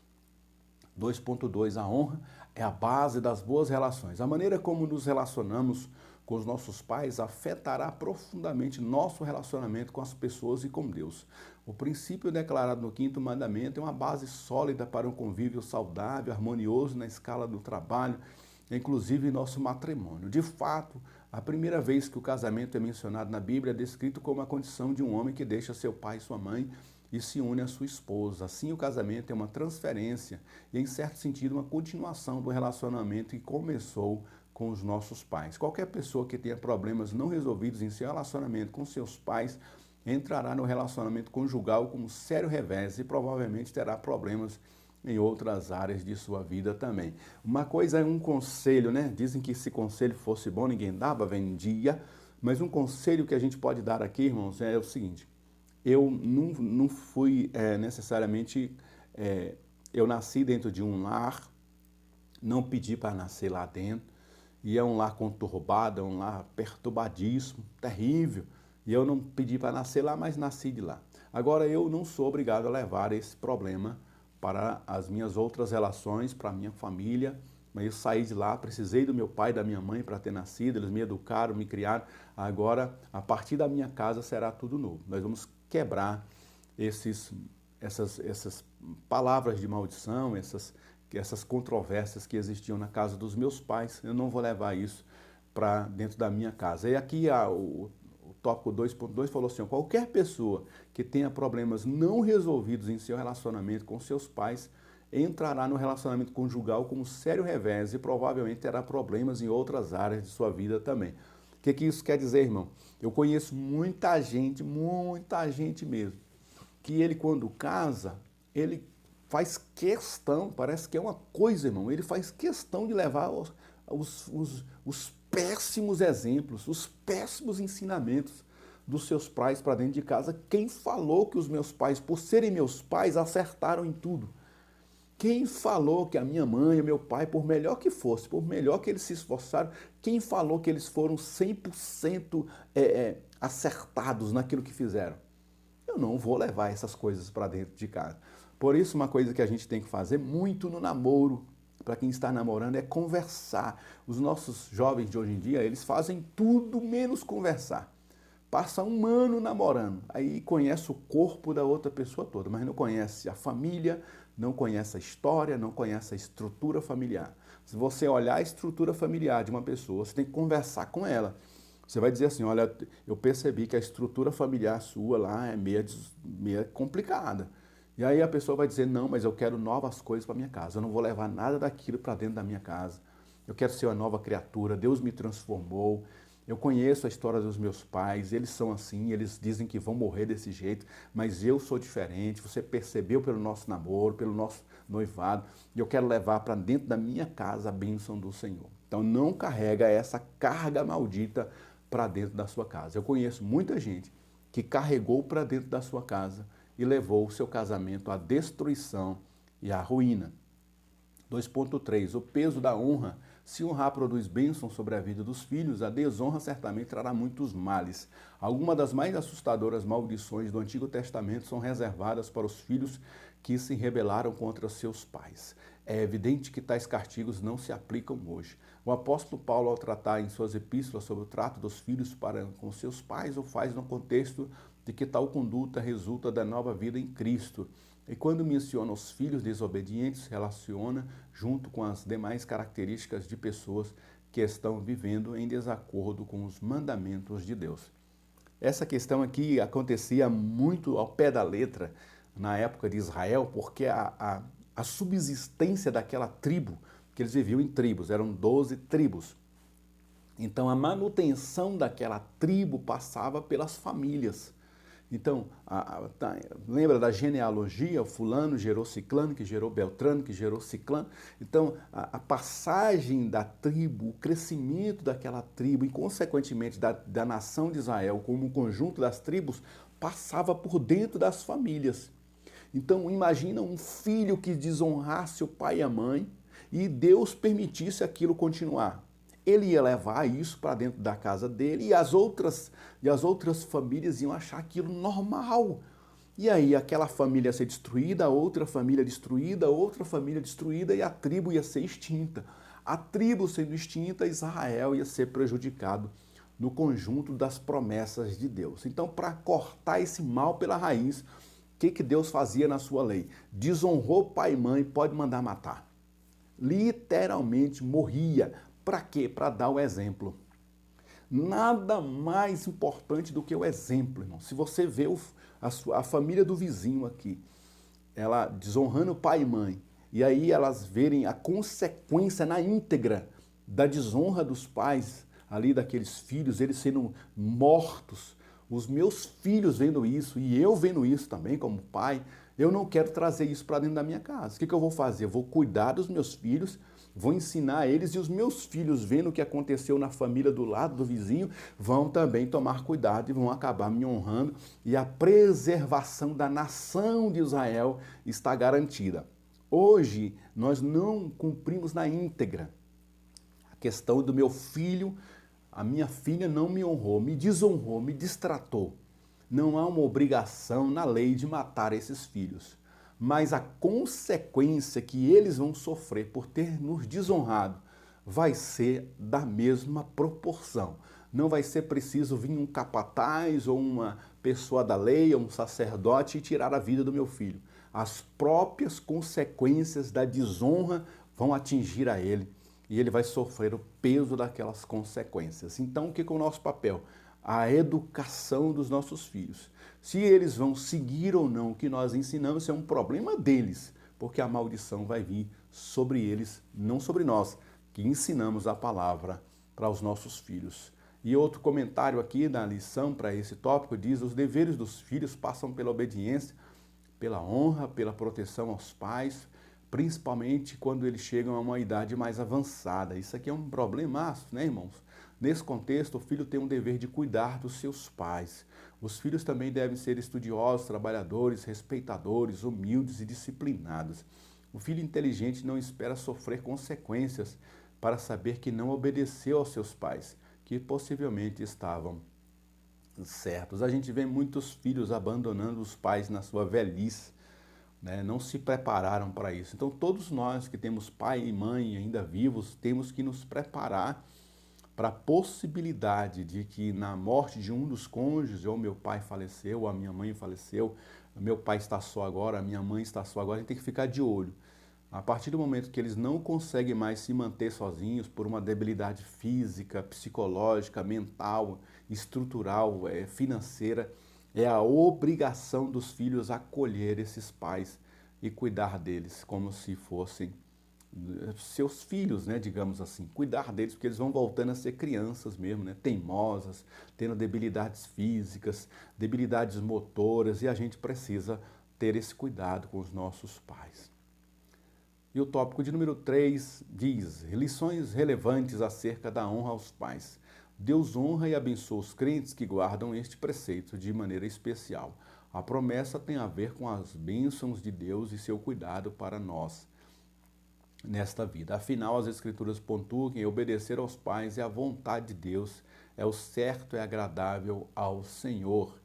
Speaker 1: 2.2, a honra é a base das boas relações. A maneira como nos relacionamos com os nossos pais afetará profundamente nosso relacionamento com as pessoas e com Deus. O princípio declarado no quinto mandamento é uma base sólida para um convívio saudável, harmonioso na escala do trabalho, inclusive em nosso matrimônio. De fato, a primeira vez que o casamento é mencionado na Bíblia é descrito como a condição de um homem que deixa seu pai e sua mãe e se une à sua esposa. Assim, o casamento é uma transferência e, em certo sentido, uma continuação do relacionamento que começou com os nossos pais. Qualquer pessoa que tenha problemas não resolvidos em seu relacionamento com seus pais entrará no relacionamento conjugal com um sério revés e provavelmente terá problemas em outras áreas de sua vida também. Uma coisa é um conselho, né? Dizem que se conselho fosse bom, ninguém dava, vendia. Mas um conselho que a gente pode dar aqui, irmãos, é o seguinte. Eu não fui necessariamente... eu nasci dentro de um lar, não pedi para nascer lá dentro, e é um lar conturbado, é um lar perturbadíssimo, terrível, e eu não pedi para nascer lá, mas nasci de lá. Agora, eu não sou obrigado a levar esse problema para as minhas outras relações, para a minha família, mas eu saí de lá, precisei do meu pai e da minha mãe para ter nascido, eles me educaram, me criaram. Agora, a partir da minha casa, será tudo novo. Nós vamos quebrar essas palavras de maldição, essas controvérsias que existiam na casa dos meus pais. Eu não vou levar isso para dentro da minha casa. E aqui o tópico 2.2 falou assim, qualquer pessoa que tenha problemas não resolvidos em seu relacionamento com seus pais entrará no relacionamento conjugal com um sério revés e provavelmente terá problemas em outras áreas de sua vida também. O que isso quer dizer, irmão? Eu conheço muita gente mesmo, que ele quando casa, ele faz questão, parece que é uma coisa, irmão, ele faz questão de levar os péssimos exemplos, os péssimos ensinamentos dos seus pais para dentro de casa. Quem falou que os meus pais, por serem meus pais, acertaram em tudo? Quem falou que a minha mãe e meu pai, por melhor que fosse, por melhor que eles se esforçaram, quem falou que eles foram 100% acertados naquilo que fizeram? Eu não vou levar essas coisas para dentro de casa. Por isso, uma coisa que a gente tem que fazer muito no namoro, para quem está namorando, é conversar. Os nossos jovens de hoje em dia, eles fazem tudo menos conversar. Passa um ano namorando, aí conhece o corpo da outra pessoa toda, mas não conhece a família, não conhece a história, não conhece a estrutura familiar. Se você olhar a estrutura familiar de uma pessoa, você tem que conversar com ela. Você vai dizer assim, olha, eu percebi que a estrutura familiar sua lá é meio complicada. E aí a pessoa vai dizer, não, mas eu quero novas coisas para minha casa, eu não vou levar nada daquilo para dentro da minha casa. Eu quero ser uma nova criatura, Deus me transformou. Eu conheço a história dos meus pais, eles são assim, eles dizem que vão morrer desse jeito, mas eu sou diferente, você percebeu pelo nosso namoro, pelo nosso noivado, e eu quero levar para dentro da minha casa a bênção do Senhor. Então não carrega essa carga maldita para dentro da sua casa. Eu conheço muita gente que carregou para dentro da sua casa e levou o seu casamento à destruição e à ruína. 2.3. O peso da honra. Se honrar produz bênção sobre a vida dos filhos, a desonra certamente trará muitos males. Algumas das mais assustadoras maldições do Antigo Testamento são reservadas para os filhos que se rebelaram contra seus pais. É evidente que tais castigos não se aplicam hoje. O apóstolo Paulo, ao tratar em suas epístolas sobre o trato dos filhos para com seus pais, o faz no contexto de que tal conduta resulta da nova vida em Cristo. E quando menciona os filhos desobedientes, relaciona junto com as demais características de pessoas que estão vivendo em desacordo com os mandamentos de Deus. Essa questão aqui acontecia muito ao pé da letra na época de Israel, porque a subsistência daquela tribo, que eles viviam em tribos, eram 12 tribos. Então a manutenção daquela tribo passava pelas famílias. Então, lembra da genealogia? O fulano gerou ciclano, que gerou beltrano, que gerou ciclano. Então, a passagem da tribo, o crescimento daquela tribo e, consequentemente, da nação de Israel como um conjunto das tribos, passava por dentro das famílias. Então, imagina um filho que desonrasse o pai e a mãe e Deus permitisse aquilo continuar. Ele ia levar isso para dentro da casa dele e as outras famílias iam achar aquilo normal. E aí aquela família ia ser destruída, outra família destruída e a tribo ia ser extinta. A tribo sendo extinta, Israel ia ser prejudicado no conjunto das promessas de Deus. Então, para cortar esse mal pela raiz, o que Deus fazia na sua lei? Desonrou pai e mãe, pode mandar matar. Literalmente morria. Para quê? Para dar o exemplo. Nada mais importante do que o exemplo, irmão. Se você vê a família do vizinho aqui, ela desonrando pai e mãe, e aí elas verem a consequência na íntegra da desonra dos pais, ali daqueles filhos, eles sendo mortos, os meus filhos vendo isso, e eu vendo isso também como pai, eu não quero trazer isso para dentro da minha casa. O que eu vou fazer? Eu vou cuidar dos meus filhos, vou ensinar eles e os meus filhos, vendo o que aconteceu na família do lado do vizinho, vão também tomar cuidado e vão acabar me honrando e a preservação da nação de Israel está garantida. Hoje, nós não cumprimos na íntegra a questão do meu filho, a minha filha não me honrou, me desonrou, me distratou. Não há uma obrigação na lei de matar esses filhos. Mas a consequência que eles vão sofrer por ter nos desonrado vai ser da mesma proporção. Não vai ser preciso vir um capataz ou uma pessoa da lei ou um sacerdote e tirar a vida do meu filho. As próprias consequências da desonra vão atingir a ele e ele vai sofrer o peso daquelas consequências. Então, o que é o nosso papel? A educação dos nossos filhos. Se eles vão seguir ou não o que nós ensinamos, isso é um problema deles, porque a maldição vai vir sobre eles, não sobre nós, que ensinamos a palavra para os nossos filhos. E outro comentário aqui na lição para esse tópico diz: os deveres dos filhos passam pela obediência, pela honra, pela proteção aos pais, principalmente quando eles chegam a uma idade mais avançada. Isso aqui é um problemaço, né, irmãos? Nesse contexto, o filho tem um dever de cuidar dos seus pais. Os filhos também devem ser estudiosos, trabalhadores, respeitadores, humildes e disciplinados. O filho inteligente não espera sofrer consequências para saber que não obedeceu aos seus pais, que possivelmente estavam certos. A gente vê muitos filhos abandonando os pais na sua velhice, né? Não se prepararam para isso. Então, todos nós que temos pai e mãe ainda vivos, temos que nos preparar para a possibilidade de que na morte de um dos cônjuges, ou meu pai faleceu, ou a minha mãe faleceu, meu pai está só agora, a minha mãe está só agora, a gente tem que ficar de olho. A partir do momento que eles não conseguem mais se manter sozinhos por uma debilidade física, psicológica, mental, estrutural, financeira, é a obrigação dos filhos acolher esses pais e cuidar deles como se fossem seus filhos, né, digamos assim, cuidar deles, porque eles vão voltando a ser crianças mesmo, né, teimosas, tendo debilidades físicas, debilidades motoras, e a gente precisa ter esse cuidado com os nossos pais. E o tópico de número 3 diz: lições relevantes acerca da honra aos pais. Deus honra e abençoa os crentes que guardam este preceito de maneira especial. A promessa tem a ver com as bênçãos de Deus e seu cuidado para nós nesta vida. Afinal, as Escrituras pontuam que obedecer aos pais é a vontade de Deus, é o certo e agradável ao Senhor.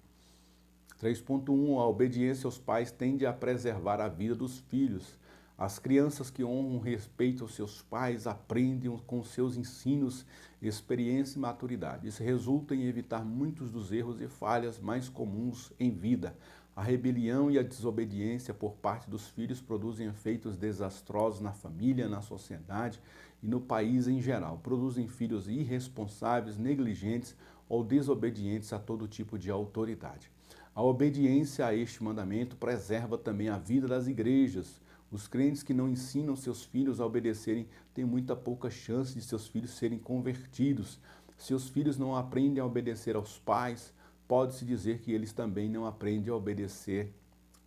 Speaker 1: 3.1. A obediência aos pais tende a preservar a vida dos filhos. As crianças que honram e respeitam seus pais aprendem com seus ensinos, experiência e maturidade. Isso resulta em evitar muitos dos erros e falhas mais comuns em vida. A rebelião e a desobediência por parte dos filhos produzem efeitos desastrosos na família, na sociedade e no país em geral. Produzem filhos irresponsáveis, negligentes ou desobedientes a todo tipo de autoridade. A obediência a este mandamento preserva também a vida das igrejas. Os crentes que não ensinam seus filhos a obedecerem têm muita pouca chance de seus filhos serem convertidos. Se os filhos não aprendem a obedecer aos pais, pode-se dizer que eles também não aprendem a obedecer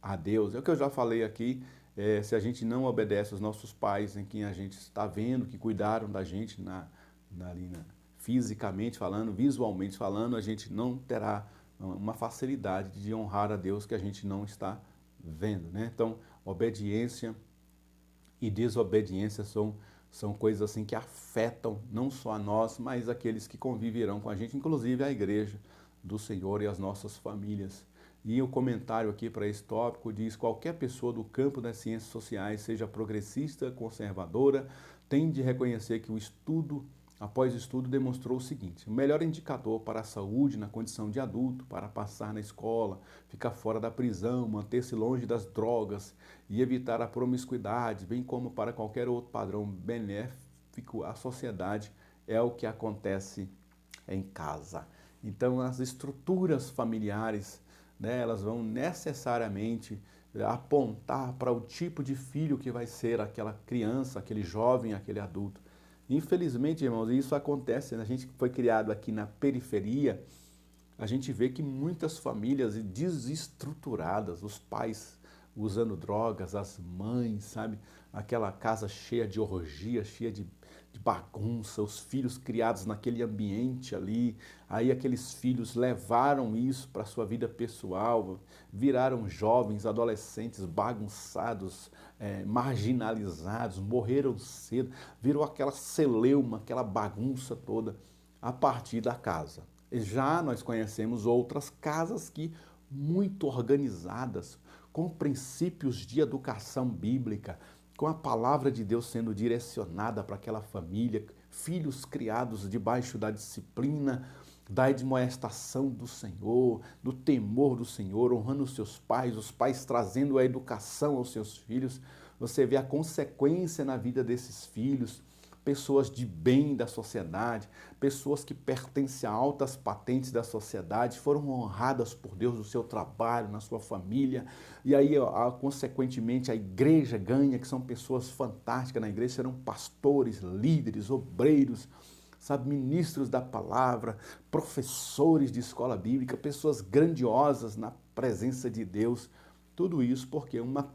Speaker 1: a Deus. É o que eu já falei aqui, se a gente não obedece aos nossos pais, em quem a gente está vendo, que cuidaram da gente fisicamente falando, visualmente falando, a gente não terá uma facilidade de honrar a Deus que a gente não está vendo, né? Então, obediência e desobediência são coisas assim que afetam não só a nós, mas aqueles que conviverão com a gente, inclusive a igreja do Senhor e as nossas famílias. E o comentário aqui para esse tópico diz: qualquer pessoa do campo das ciências sociais, seja progressista, conservadora, tem de reconhecer que o estudo, após estudo, demonstrou o seguinte: o melhor indicador para a saúde na condição de adulto, para passar na escola, ficar fora da prisão, manter-se longe das drogas e evitar a promiscuidade, bem como para qualquer outro padrão benéfico à sociedade, é o que acontece em casa. Então, as estruturas familiares, né, elas vão necessariamente apontar para o tipo de filho que vai ser aquela criança, aquele jovem, aquele adulto. Infelizmente, irmãos, isso acontece, né? A gente foi criado aqui na periferia, a gente vê que muitas famílias desestruturadas, os pais usando drogas, as mães, sabe? Aquela casa cheia de orgia, cheia de bagunça, os filhos criados naquele ambiente ali, aí aqueles filhos levaram isso para a sua vida pessoal, viraram jovens, adolescentes bagunçados, marginalizados, morreram cedo, virou aquela celeuma, aquela bagunça toda a partir da casa. Já nós conhecemos outras casas que muito organizadas, com princípios de educação bíblica, com a palavra de Deus sendo direcionada para aquela família, filhos criados debaixo da disciplina, da admoestação do Senhor, do temor do Senhor, honrando os seus pais, os pais trazendo a educação aos seus filhos. Você vê a consequência na vida desses filhos, pessoas de bem da sociedade, pessoas que pertencem a altas patentes da sociedade, foram honradas por Deus no seu trabalho, na sua família, e aí, consequentemente, a igreja ganha, que são pessoas fantásticas na igreja, serão pastores, líderes, obreiros, sabe, ministros da palavra, professores de escola bíblica, pessoas grandiosas na presença de Deus. Tudo isso porque uma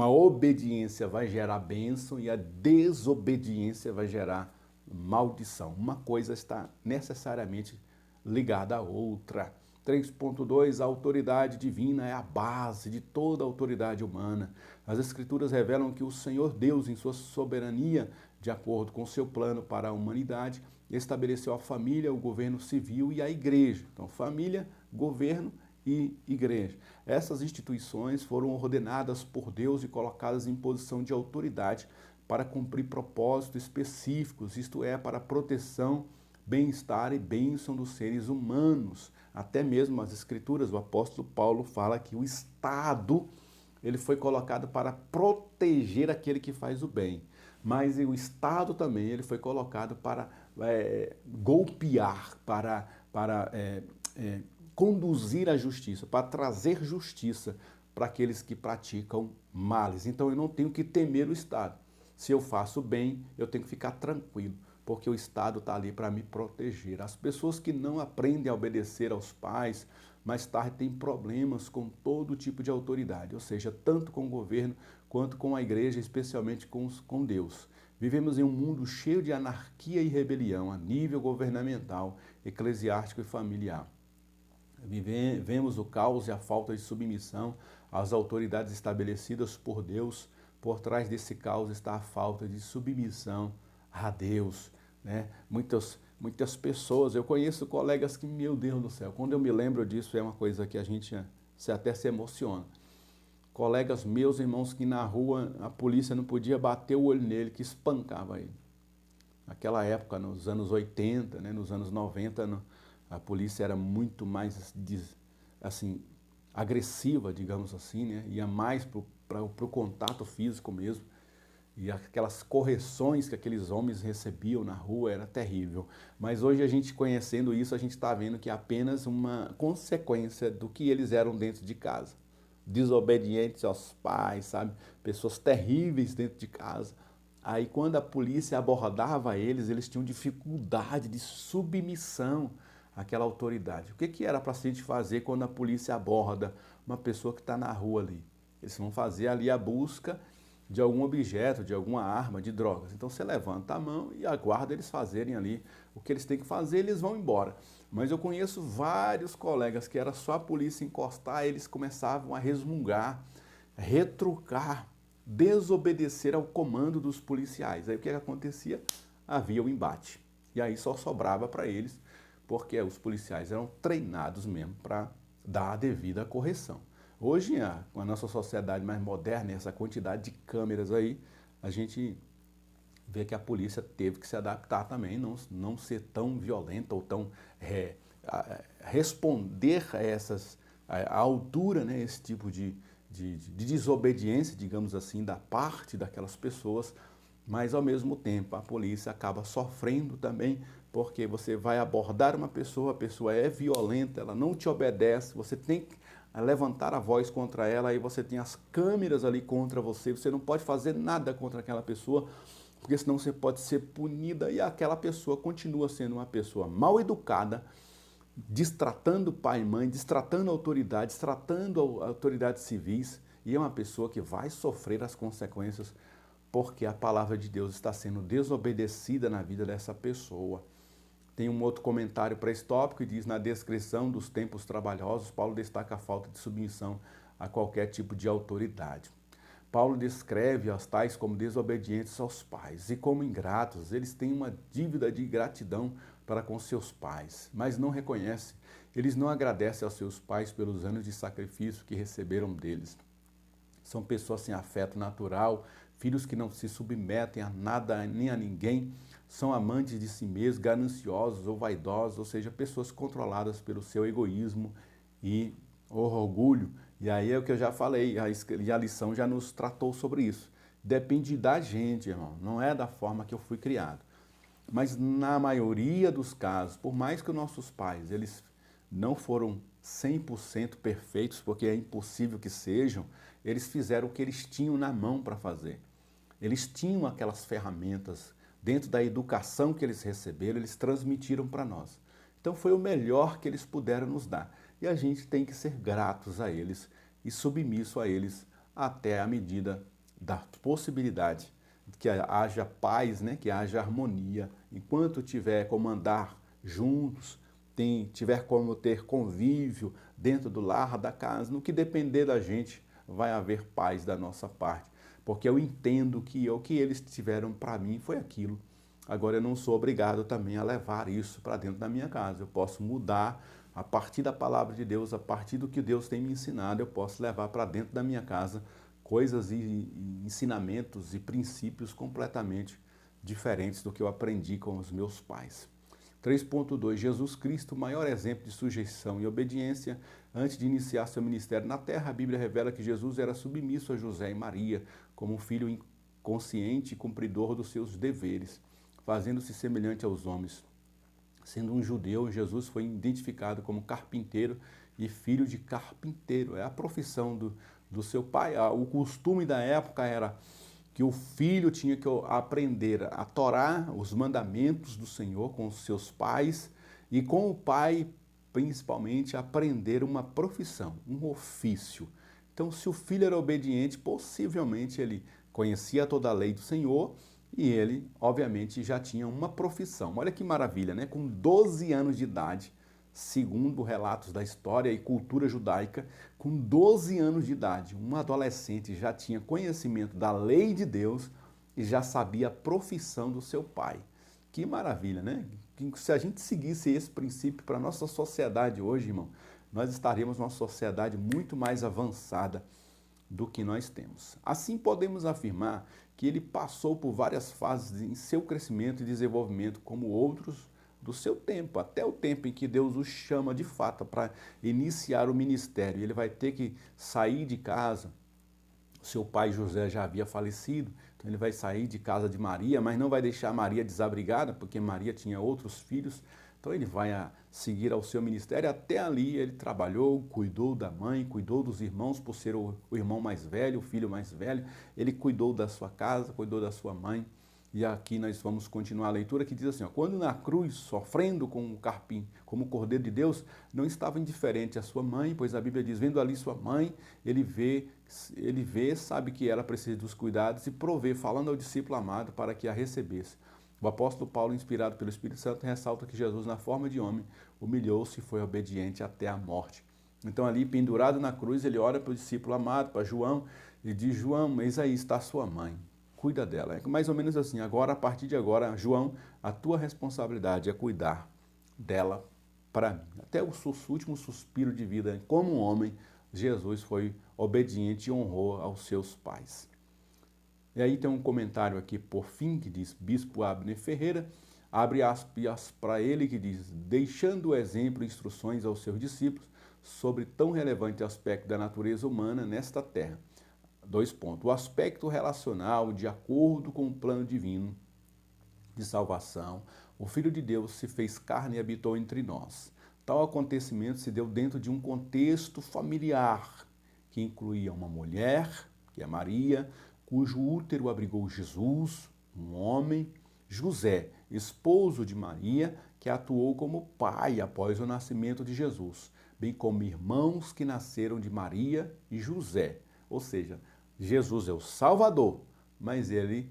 Speaker 1: obediência vai gerar bênção e a desobediência vai gerar maldição. Uma coisa está necessariamente ligada à outra. 3.2, a autoridade divina é a base de toda a autoridade humana. As Escrituras revelam que o Senhor Deus, em sua soberania, de acordo com o seu plano para a humanidade, estabeleceu a família, o governo civil e a igreja. Então, família, governo e igreja. Essas instituições foram ordenadas por Deus e colocadas em posição de autoridade para cumprir propósitos específicos, isto é, para a proteção, bem-estar e bênção dos seres humanos. Até mesmo as Escrituras, o apóstolo Paulo fala que o Estado ele foi colocado para proteger aquele que faz o bem. Mas o Estado também ele foi colocado para golpear, para conduzir a justiça, para trazer justiça para aqueles que praticam males. Então eu não tenho que temer o Estado. Se eu faço bem, eu tenho que ficar tranquilo, porque o Estado está ali para me proteger. As pessoas que não aprendem a obedecer aos pais, mais tarde têm problemas com todo tipo de autoridade, ou seja, tanto com o governo quanto com a igreja, especialmente com Deus. Vivemos em um mundo cheio de anarquia e rebelião a nível governamental, eclesiástico e familiar. Vemos o caos e a falta de submissão às autoridades estabelecidas por Deus. Por trás desse caos está a falta de submissão a Deus, né? Muitas pessoas, eu conheço colegas que, meu Deus do céu, quando eu me lembro disso, é uma coisa que a gente até se emociona. Colegas meus, irmãos, que na rua a polícia não podia bater o olho nele, que espancava ele. Naquela época, nos anos 80, né, nos anos 90, a polícia era muito mais assim, agressiva, digamos assim, né? Ia mais para o contato físico mesmo. E aquelas correções que aqueles homens recebiam na rua era terrível. Mas hoje a gente conhecendo isso, a gente está vendo que é apenas uma consequência do que eles eram dentro de casa. Desobedientes aos pais, sabe? Pessoas terríveis dentro de casa. Aí quando a polícia abordava eles, eles tinham dificuldade de submissão àquela autoridade. O que era para a gente fazer quando a polícia aborda uma pessoa que está na rua ali? Eles vão fazer ali a busca de algum objeto, de alguma arma, de drogas. Então você levanta a mão e aguarda eles fazerem ali o que eles têm que fazer, eles vão embora. Mas eu conheço vários colegas que era só a polícia encostar, eles começavam a resmungar, retrucar, desobedecer ao comando dos policiais. Aí o que acontecia? Havia o embate. E aí só sobrava para eles, porque os policiais eram treinados mesmo para dar a devida correção. Hoje, com a nossa sociedade mais moderna, essa quantidade de câmeras aí, a gente vê que a polícia teve que se adaptar também, não ser tão violenta ou tão responder a altura, né, esse tipo de desobediência, digamos assim, da parte daquelas pessoas, mas ao mesmo tempo a polícia acaba sofrendo também, porque você vai abordar uma pessoa, a pessoa é violenta, ela não te obedece, você tem que levantar a voz contra ela, aí você tem as câmeras ali contra você, você não pode fazer nada contra aquela pessoa, porque senão você pode ser punida e aquela pessoa continua sendo uma pessoa mal educada, destratando pai e mãe, destratando autoridades, tratando autoridades civis, e é uma pessoa que vai sofrer as consequências porque a palavra de Deus está sendo desobedecida na vida dessa pessoa. Tem um outro comentário para esse tópico e diz: na descrição dos tempos trabalhosos, Paulo destaca a falta de submissão a qualquer tipo de autoridade. Paulo descreve os tais como desobedientes aos pais e como ingratos. Eles têm uma dívida de gratidão para com seus pais, mas não reconhecem. Eles não agradecem aos seus pais pelos anos de sacrifício que receberam deles. São pessoas sem afeto natural, filhos que não se submetem a nada nem a ninguém, são amantes de si mesmos, gananciosos ou vaidosos, ou seja, pessoas controladas pelo seu egoísmo e orgulho. E aí é o que eu já falei, a lição já nos tratou sobre isso. Depende da gente, irmão, não é da forma que eu fui criado. Mas na maioria dos casos, por mais que os nossos pais, eles não foram 100% perfeitos, porque é impossível que sejam, eles fizeram o que eles tinham na mão para fazer. Eles tinham aquelas ferramentas, dentro da educação que eles receberam, eles transmitiram para nós. Então foi o melhor que eles puderam nos dar. E a gente tem que ser gratos a eles e submisso a eles até a medida da possibilidade que haja paz, né? Que haja harmonia. Enquanto tiver como andar juntos, tiver como ter convívio dentro do lar, da casa, no que depender da gente, vai haver paz da nossa parte. Porque eu entendo que o que eles tiveram para mim foi aquilo. Agora eu não sou obrigado também a levar isso para dentro da minha casa. Eu posso mudar a partir da palavra de Deus, a partir do que Deus tem me ensinado, eu posso levar para dentro da minha casa coisas e ensinamentos e princípios completamente diferentes do que eu aprendi com os meus pais. 3.2. Jesus Cristo, o maior exemplo de sujeição e obediência antes de iniciar seu ministério na terra. A Bíblia revela que Jesus era submisso a José e Maria como um filho consciente e cumpridor dos seus deveres, fazendo-se semelhante aos homens. Sendo um judeu, Jesus foi identificado como carpinteiro e filho de carpinteiro. É a profissão do seu pai. O costume da época era que o filho tinha que aprender a Torá, os mandamentos do Senhor com os seus pais e com o pai, principalmente, aprender uma profissão, um ofício. Então, se o filho era obediente, possivelmente ele conhecia toda a lei do Senhor e ele, obviamente, já tinha uma profissão. Olha que maravilha, né? Com 12 anos de idade, segundo relatos da história e cultura judaica, com 12 anos de idade, um adolescente já tinha conhecimento da lei de Deus e já sabia a profissão do seu pai. Que maravilha, né? Se a gente seguisse esse princípio para a nossa sociedade hoje, irmão, nós estaríamos numa sociedade muito mais avançada do que nós temos. Assim, podemos afirmar que ele passou por várias fases em seu crescimento e desenvolvimento, como outros do seu tempo, até o tempo em que Deus o chama de fato para iniciar o ministério. Ele vai ter que sair de casa. Seu pai José já havia falecido, Então ele vai sair de casa de Maria, mas não vai deixar Maria desabrigada, porque Maria tinha outros filhos. Então ele vai seguir ao seu ministério. Até ali ele trabalhou, cuidou da mãe, cuidou dos irmãos, por ser o irmão mais velho, o filho mais velho. Ele cuidou da sua casa, cuidou da sua mãe. E aqui nós vamos continuar a leitura que diz assim, ó, quando na cruz, sofrendo com o carpim, como o Cordeiro de Deus, não estava indiferente à sua mãe, pois a Bíblia diz, vendo ali sua mãe, ele vê, sabe que ela precisa dos cuidados e provê, falando ao discípulo amado para que a recebesse. O apóstolo Paulo, inspirado pelo Espírito Santo, ressalta que Jesus, na forma de homem, humilhou-se e foi obediente até a morte. Então ali, pendurado na cruz, ele olha para o discípulo amado, para João, e diz, João, eis aí está a sua mãe. Cuida dela. É mais ou menos assim. Agora, a partir de agora, João, a tua responsabilidade é cuidar dela para mim. Até o último suspiro de vida, como um homem, Jesus foi obediente e honrou aos seus pais. E aí tem um comentário aqui, por fim, que diz, Bispo Abner Ferreira, abre aspas para ele, que diz, deixando o exemplo e instruções aos seus discípulos sobre tão relevante aspecto da natureza humana nesta terra. 2 pontos. O aspecto relacional, de acordo com o plano divino de salvação, o Filho de Deus se fez carne e habitou entre nós. Tal acontecimento se deu dentro de um contexto familiar, que incluía uma mulher, que é Maria, cujo útero abrigou Jesus, um homem, José, esposo de Maria, que atuou como pai após o nascimento de Jesus, bem como irmãos que nasceram de Maria e José. Ou seja, Jesus é o Salvador, mas ele,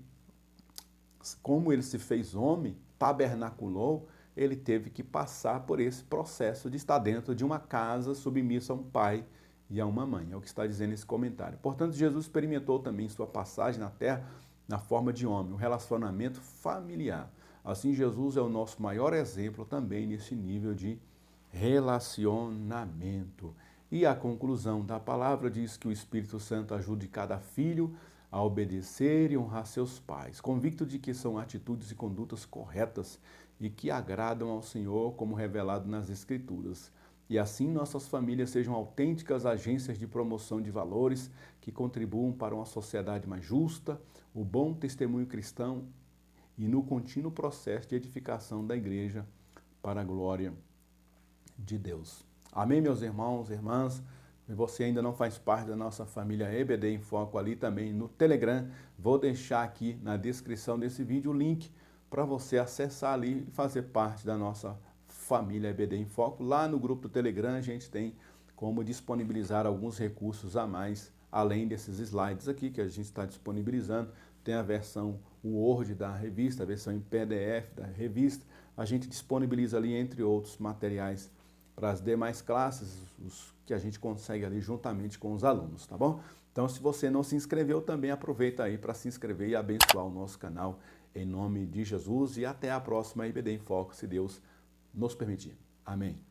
Speaker 1: como ele se fez homem, tabernaculou, ele teve que passar por esse processo de estar dentro de uma casa submissa a um pai e a uma mãe. É o que está dizendo esse comentário. Portanto, Jesus experimentou também sua passagem na terra na forma de homem, um relacionamento familiar. Assim, Jesus é o nosso maior exemplo também nesse nível de relacionamento. E a conclusão da palavra diz que o Espírito Santo ajude cada filho a obedecer e honrar seus pais, convicto de que são atitudes e condutas corretas e que agradam ao Senhor, como revelado nas Escrituras. E assim nossas famílias sejam autênticas agências de promoção de valores que contribuam para uma sociedade mais justa, o bom testemunho cristão e no contínuo processo de edificação da igreja para a glória de Deus. Amém, meus irmãos e irmãs? Se você ainda não faz parte da nossa família EBD em Foco ali também no Telegram, vou deixar aqui na descrição desse vídeo o link para você acessar ali e fazer parte da nossa família EBD em Foco. Lá no grupo do Telegram a gente tem como disponibilizar alguns recursos a mais, além desses slides aqui que a gente está disponibilizando. Tem a versão Word da revista, a versão em PDF da revista. A gente disponibiliza ali, entre outros materiais, para as demais classes, os que a gente consegue ali juntamente com os alunos, tá bom? Então, se você não se inscreveu, também aproveita aí para se inscrever e abençoar o nosso canal em nome de Jesus. E até a próxima EBD em Foco, se Deus nos permitir. Amém.